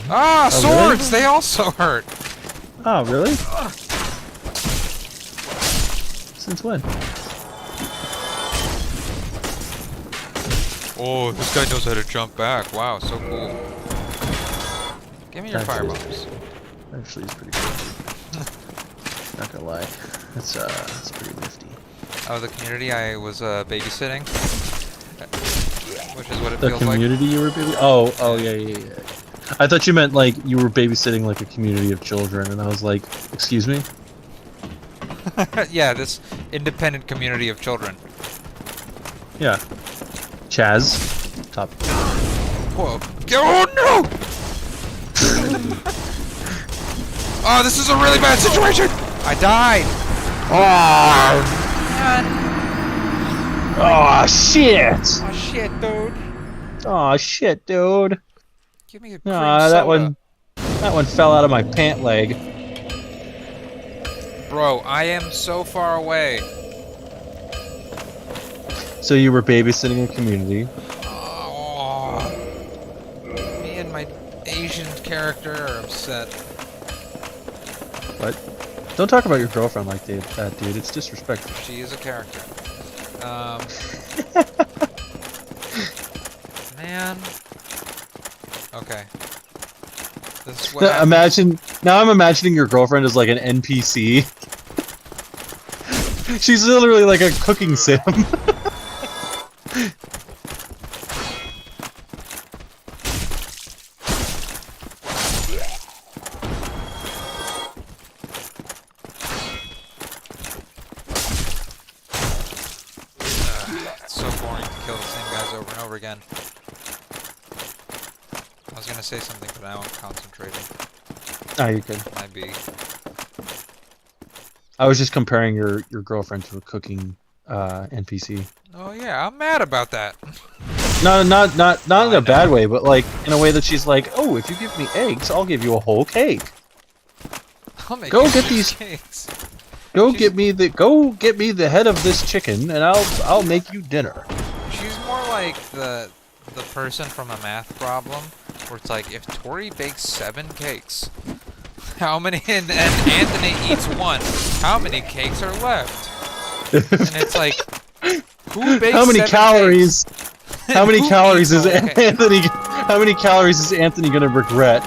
Ah! Oh, Swords! really? They also hurt! Oh, really? Since when? Oh, this guy knows how to jump back. Wow, so cool. Give me your firebombs. Actually, it's pretty good. Not gonna lie. It's pretty nifty. Oh, the community I was babysitting? Which is what it The feels like. community you were baby? Oh, yeah. I thought you meant like you were babysitting like a community of children, and I was like, excuse me? Yeah, this independent community of children. Yeah. Chaz. Top. Whoa. Oh no! Oh, this is a really bad situation! I died! Oh! Oh shit! Oh shit, dude. Oh shit, dude. Give me a cream That soda. one fell out of my pant leg. Bro, I am so far away. So you were babysitting a community. Oh. Me and my Asian character are upset. What? Don't talk about your girlfriend like that, dude. It's disrespectful. She is a character. Man. Okay. This is what happens. Now I'm imagining your girlfriend as like an NPC. She's literally like a cooking sim. It's so boring to kill the same guys over and over again. I was gonna say something, but now I'm concentrating. Oh, you could. My B. I was just comparing your girlfriend to a cooking NPC. Oh yeah, I'm mad about that. Not in I a bad know. way, but like in a way that she's like, oh, if you give me eggs, I'll give you a whole cake. I'll make Go you get 6 these- cakes. Go She's- get me the head of this chicken, and I'll make you dinner. She's more like the person from a math problem, where it's like, if Tori bakes 7 cakes, how many, and Anthony eats 1, how many cakes are left? And it's like, who bakes How many 7 calories? cakes? How many Who calories eats is all the cakes? Anthony? How many calories is Anthony gonna regret?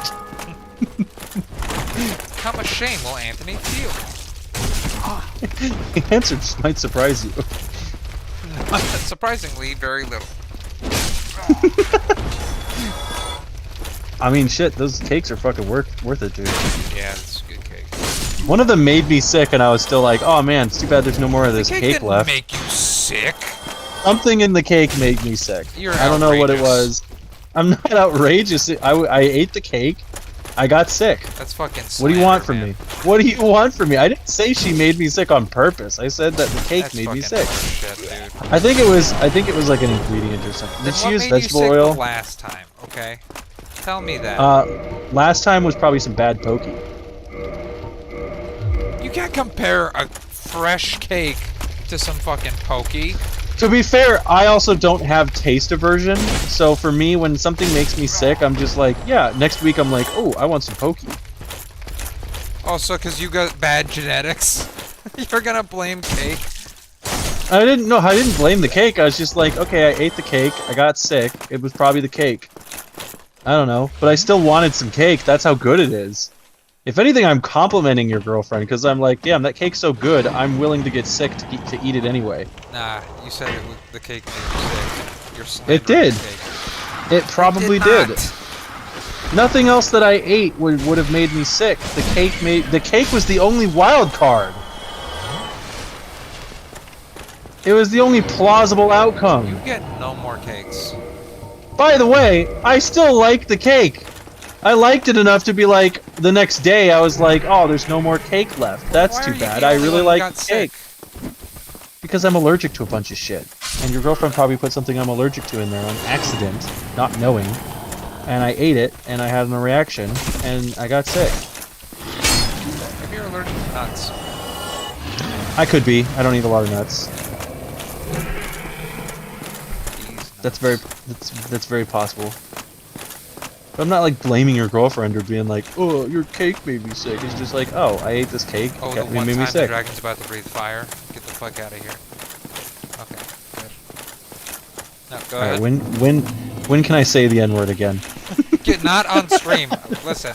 How much shame will Anthony feel? The answer just might surprise you. Surprisingly, very little. I mean, shit, those cakes are fucking worth it, dude. Yeah, it's a good cake. One of them made me sick, and I was still like, oh man, it's too bad there's no more of this Cake cake didn't left. make you sick. Something in the cake made me sick. You're I don't know what it outrageous. was. I'm not outrageous. I ate the cake. I got sick. That's fucking What do you want slander, from man. me? What do you want from me? I didn't say she made me sick on purpose. I said that the cake That's made me fucking sick. horseshit, dude. I think it was like an ingredient or something. Then Did she what use made vegetable you sick oil? the last time, okay? Tell me that. Last time was probably some bad pokey. You can't compare a fresh cake to some fucking pokey. To be fair, I also don't have taste aversion, so for me, when something makes me sick, I'm just like, yeah, next week I'm like, oh, I want some pokey. Also, because you got bad genetics, you're gonna blame cake. I didn't know. I didn't blame the cake. I was just like, okay, I ate the cake. I got sick. It was probably the cake. I don't know, but I still wanted some cake. That's how good it is. If anything, I'm complimenting your girlfriend because I'm like, damn, that cake's so good. I'm willing to get sick to eat it anyway. Nah, you said the cake made you sick. You're slandering It did. the cake. It probably did. Nothing else that I ate would have made me sick. The cake was the only wild card. It was the only plausible outcome. You get no more cakes. By the way, I still like the cake. I liked it enough to be like, the next day I was like, oh, there's no more cake left. That's too bad. I really like the cake. Because I'm allergic to a bunch of shit. And your girlfriend probably put something I'm allergic to in there on accident, not knowing. And I ate it, and I had a reaction, and I got sick. Maybe you're allergic to nuts. I could be. I don't eat a lot of nuts. That's very possible. But I'm not like blaming your girlfriend or being like, oh, your cake made me sick. It's just like, oh, I ate this cake. Oh, It the one made time me the sick. dragon's about to breathe fire. Get the fuck out of here. Okay, good. No, go ahead. When can I say the N-word again? Get not on stream. Listen.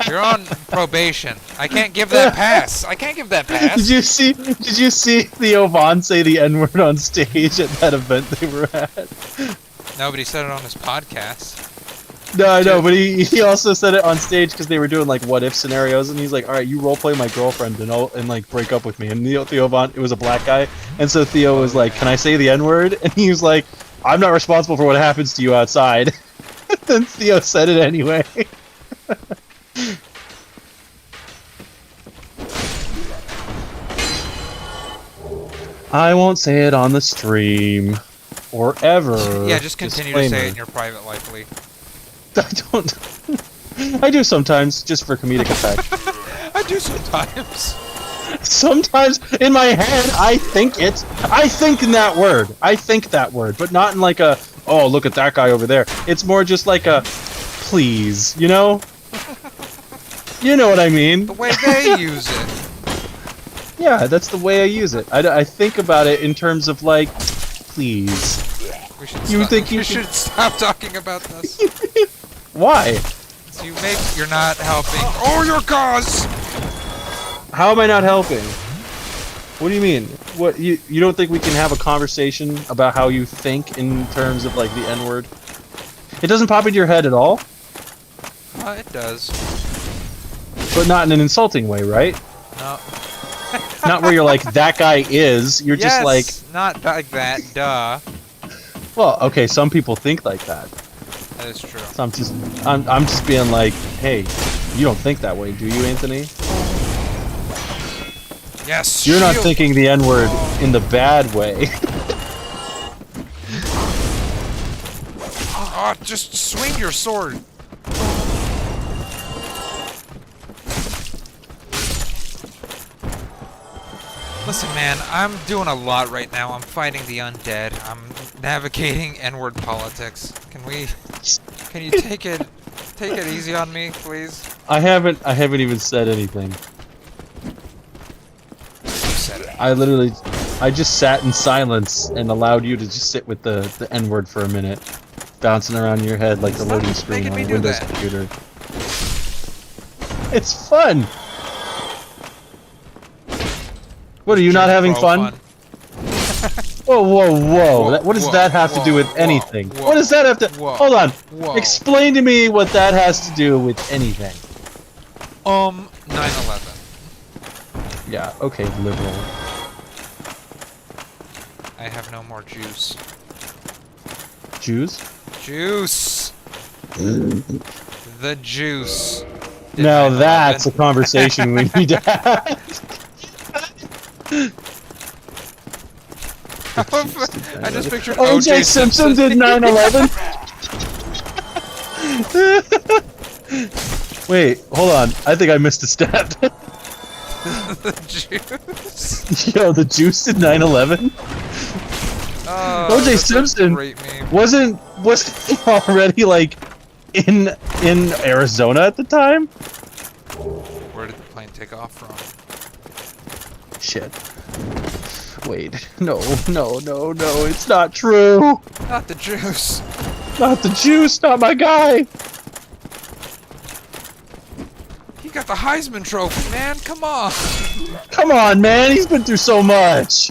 You're on probation. I can't give that pass. I can't give that pass. Did you see Theo Von say the N-word on stage at that event they were at? Nobody said it on his podcast. No, I know, but he also said it on stage because they were doing like what if scenarios, and he's like, all right, you roleplay my girlfriend and like break up with me. And Theo Von, it was a black guy, and so Theo was like, can I say the N-word? And he was like, I'm not responsible for what happens to you outside. Then Theo said it anyway. I won't say it on the stream. Or ever. Yeah, just continue to say it in your private life, Lee. I don't... I do sometimes, just for comedic effect. I do sometimes. Sometimes, in my head, I think it. I think in that word. I think that word. But not in like a, oh, look at that guy over there. It's more just like a, please, you know? You know what I mean? The way they use it. Yeah, that's the way I use it. I think about it in terms of like, please. We should You stop, think you we should- should stop talking about this. Why? So you're not helping. Oh, your cause! How am I not helping? What do you mean? What you don't think we can have a conversation about how you think in terms of like the N-word? It doesn't pop into your head at all? It does. But not in an insulting way, right? No. Not where you're like, that guy is. You're just like, not like that. Duh. well, okay, some people think like that. That is true. So I'm just being like, hey, you don't think that way, do you, Anthony? Yes. You're not shield. thinking the N-word in the bad way. Oh, just swing your sword. Listen, man, I'm doing a lot right now. I'm fighting the undead. I'm navigating N-word politics. Can you take it easy on me, please? I haven't even said anything. You said it. I just sat in silence and allowed you to just sit with the N-word for a minute, bouncing around in your head like the Stop loading screen making on me a do Windows that. computer. It's fun! What, are you not having fun? Whoa, whoa, whoa. Whoa, What does whoa, that have to do whoa, with whoa, anything? whoa, What does that have to... whoa, Hold on. whoa. Explain to me what that has to do with anything. 9/11. Yeah, okay, liberal. I have no more juice. Jews? Juice! The juice. Did Now 9/11. that's a conversation we need to have. I just pictured O.J. Simpson did 9/11? Wait, hold on. I think I missed a step. The juice. Yo, the juice did 9/11? Oh, O.J. that's a Simpson great meme. wasn't he already like in Arizona at the time? Where did the plane take off from? Shit. Wait. No, no, no, no. It's not true. Not the juice. Not the juice. Not my guy. He got the Heisman Trophy, man. Come on. Come on, man. He's been through so much.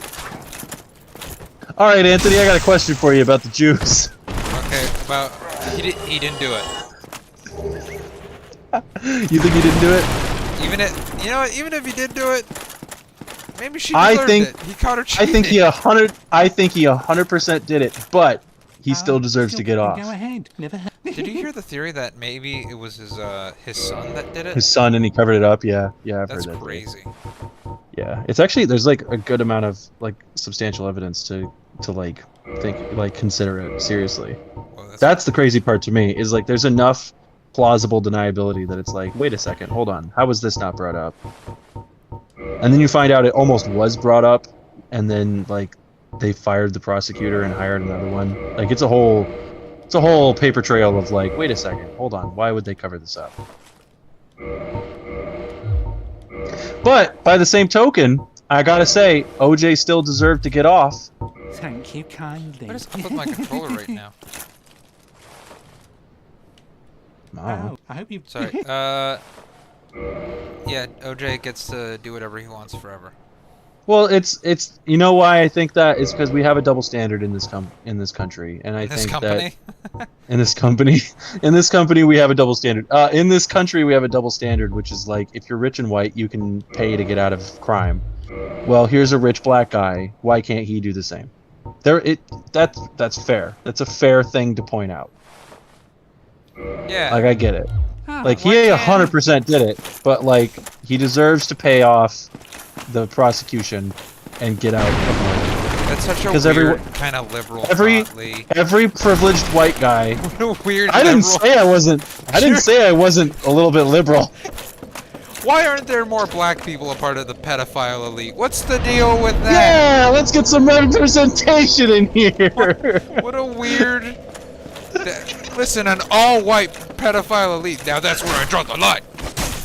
All right, Anthony. I got a question for you about the juice. Okay, about he didn't do it. You think he didn't do it? Even if he did do it, maybe she I deserved think- it. He caught her cheating. I think he 100% did it, but he still deserves to get off. Go ahead. Never. Did you hear the theory that maybe it was his son that did it? His son, and he covered it up. Yeah, yeah, I've That's heard that. crazy. Yeah, it's actually there's like a good amount of like substantial evidence to like consider it seriously. Well, That's the crazy part to me is like there's enough plausible deniability that it's like, wait a second, hold on, how was this not brought up? And then you find out it almost was brought up, and then like they fired the prosecutor and hired another one. Like it's a whole paper trail of like, wait a second, hold on, why would they cover this up? But by the same token, I gotta say, OJ still deserved to get off. Thank you kindly. What is up with my controller right now? Oh, I hope you. Sorry. Yeah, OJ gets to do whatever he wants forever. Well, it's you know why I think that it's because we have a double standard in this country, and I This think company. that in this company we have a double standard. In this country we have a double standard, which is like if you're rich and white, you can pay to get out of crime. Well, here's a rich black guy. Why can't he do the same? That's fair. That's a fair thing to point out. Yeah. Like I get it. Ah, Like he why 100% did it, but like he deserves to pay off the prosecution and get out of murder. That's such a 'Cause weird kind of liberal thought, Lee. Every privileged white guy. What a weird I didn't liberal. say I wasn't. I didn't say I wasn't a little bit liberal. Why aren't there more black people a part of the pedophile elite? What's the deal with that? Yeah, let's get some representation in here. What a weird... Listen, an all-white pedophile elite. Now that's where I draw the line.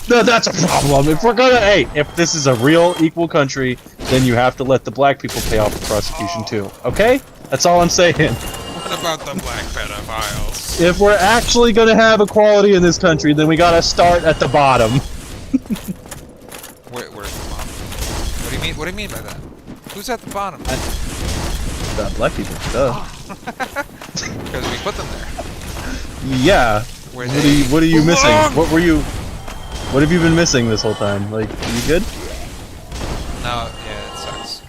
No, that's a problem. If we're gonna, if this is a real equal country, then you have to let the black people pay off the prosecution too. Okay? That's all I'm saying. What about the black pedophiles? If we're actually gonna have equality in this country, then we gotta start at the bottom. Where's the bottom? What do you mean? What do you mean by that? Who's at the bottom? The black people. Duh. Because we put them there. Yeah. Where What are you missing? belong. What have you been missing this whole time? Like, you good? No, yeah, it sucks.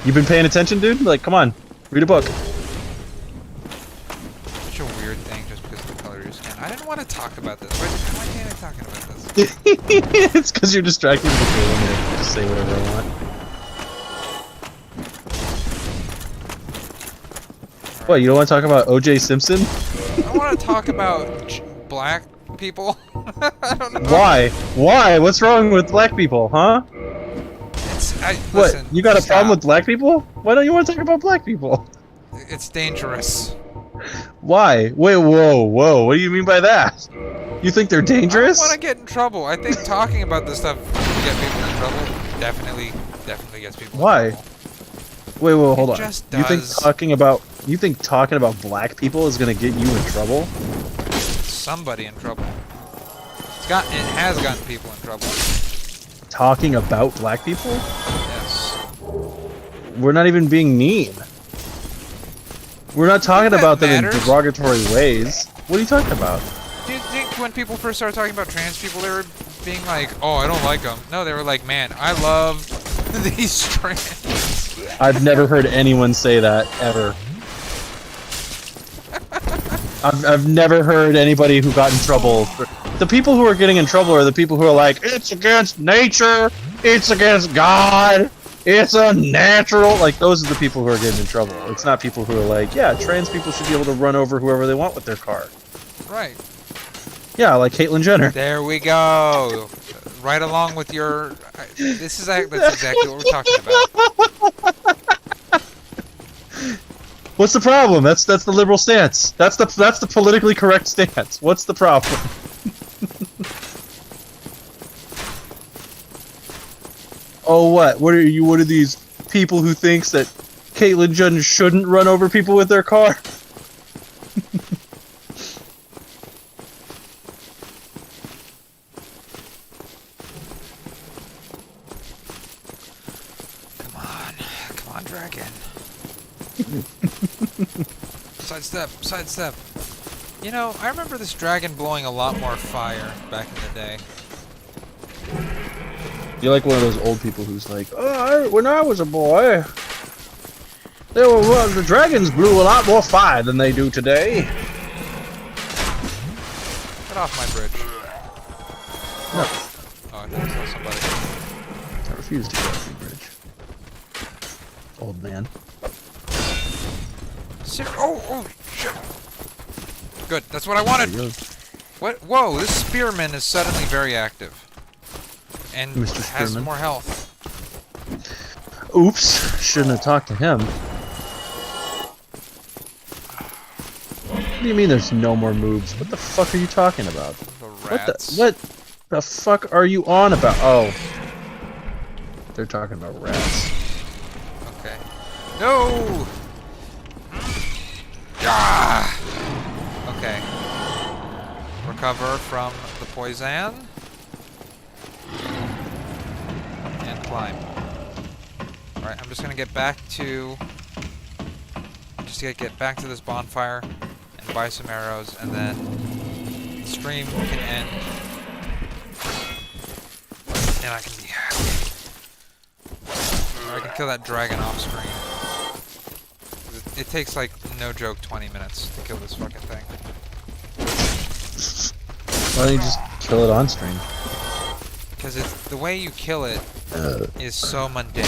You been paying attention, dude? Like, come on, read a book. Such a weird thing just because of the color of your skin. I didn't want to talk about this. Why can't I talk about this? It's because you're distracted with the game and just say whatever I want. What, you don't want to talk about O.J. Simpson? I want to talk about black people. I don't know. Why? Why? What's wrong with black people, huh? What? Listen, You got a problem stop. with black people? Why don't you want to talk about black people? It's dangerous. Why? Wait, whoa, whoa. What do you mean by that? You think they're I don't dangerous? want to get in trouble. I think talking about this stuff to get people in trouble definitely gets people Why? in trouble. Wait, hold on. just You think does. talking about black people is gonna get you in trouble? Somebody in trouble. It has gotten people in trouble. Talking about black people? Yes. We're not even being mean. We're not talking that about them matters? in derogatory ways. What are you talking about? Do you think when people first started talking about trans people, they were being like, "Oh, I don't like them"? No, they were like, "Man, I love these trans." I've never heard anyone say that ever. I've never heard anybody who got in trouble. The people who are getting in trouble are the people who are like, it's against nature, it's against God, it's unnatural. Like, those are the people who are getting in trouble. It's not people who are like, yeah, trans people should be able to run over whoever they want with their car. Right. Yeah, like Caitlyn Jenner. There we go. Right along with your. That's exactly what we're talking about. What's the problem? That's the liberal stance. That's the politically correct stance. What's the problem? Oh, what? What are you? One of these people who thinks that Caitlyn Jenner shouldn't run over people with their car? Come on, dragon. Sidestep, sidestep. You know, I remember this dragon blowing a lot more fire back in the day. You're like one of those old people who's like, when I was a boy, the dragons blew a lot more fire than they do today. Get off my bridge. No, Oh, I thought I saw somebody. I refuse to get off your bridge. Old man. Oh, shit. Good, that's what I wanted. What? Whoa, this spearman is suddenly very active. And Mr. has Spearman. more health. Oops, shouldn't have talked to him. What do you mean there's no more moves? What the fuck are you talking about? The rats. What the fuck are you on about? Oh. They're talking about rats. Okay. No! Ah! Okay. Recover from the poison. And climb. Alright, I'm just gonna get back to... Just to get back to this bonfire and buy some arrows, and then the stream can end. And I can be happy. Or I can kill that dragon off screen. It takes, like, no joke, 20 minutes to kill this fucking thing. Why don't you just kill it on stream? Because it's the way you kill it is so mundane.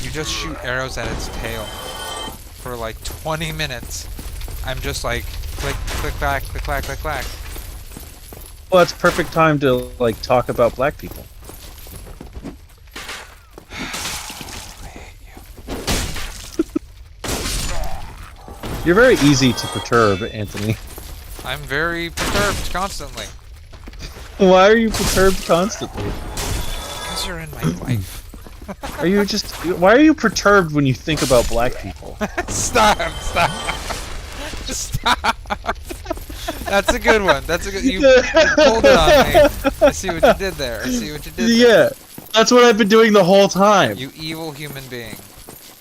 You just shoot arrows at its tail for like 20 minutes. I'm just like click, click, clack, click, clack, click, clack. Well, it's perfect time to like talk about black people. I hate you. You're very easy to perturb, Anthony. I'm very perturbed constantly. Why are you perturbed constantly? Because you're in my life. Are you just? Why are you perturbed when you think about black people? Stop! Stop! Stop! That's a good one. That's a good. You pulled it on me. I see what you did there. I see what you did there. Yeah, that's what I've been doing the whole time. You evil human being.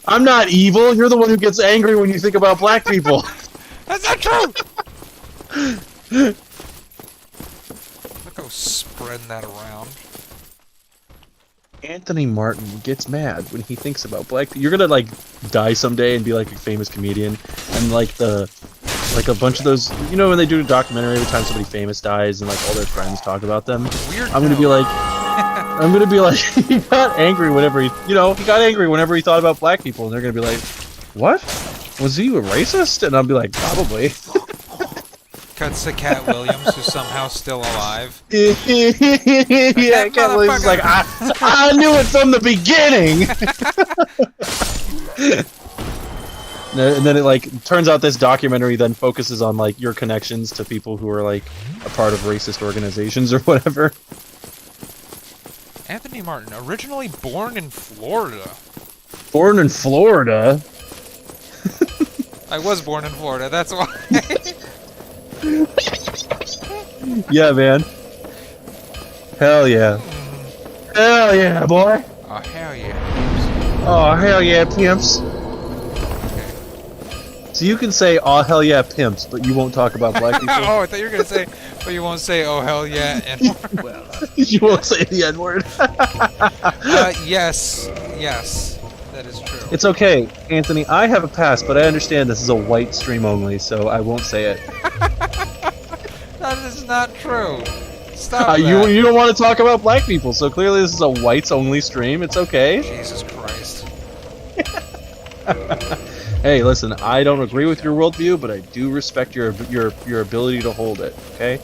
I'm not evil. You're the one who gets angry when you think about black people. That's not true! Look how spreading that around. Anthony Martin gets mad when he thinks about black people. You're gonna like die someday and be like a famous comedian, and like a bunch of those. You know when they do a documentary every time somebody famous dies and like all their friends talk about them. Weird. I'm gonna be like, he got angry whenever he got angry whenever he thought about black people, and they're gonna be like, what? Was he a racist? And I'll be like, probably. Cuts to Cat Williams, who's somehow still alive. Yeah, Cat Williams is like, I knew it from the beginning. And then it like turns out this documentary then focuses on like your connections to people who are like a part of racist organizations or whatever. Anthony Martin, originally born in Florida. Born in Florida? I was born in Florida, that's why. Yeah, man. Hell yeah. Hell yeah, boy. Oh, hell yeah. Oh, hell yeah, pimps. Okay. So you can say, oh, hell yeah, pimps, but you won't talk about black people? Oh, I thought you were going to say, but you won't say, oh, hell yeah, and You won't say the N-word. yes. Yes. That is true. It's okay, Anthony, I have a pass, but I understand this is a white stream only, so I won't say it. That is not true. Stop that. You don't want to talk about black people, so clearly this is a whites-only stream. It's okay. Jesus Christ. Hey, listen, I don't agree with your worldview, but I do respect your ability to hold it, okay?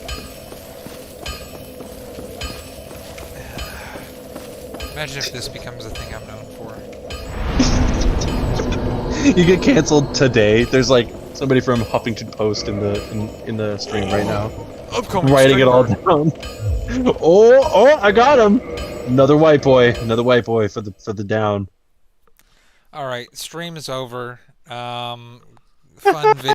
Imagine if this becomes a thing I'm known for. You get canceled today. There's like somebody from Huffington Post in the stream right now. Upcoming Writing it all streamer. down. Oh, I got him. Another white boy for the down. All right, stream is over. Fun video.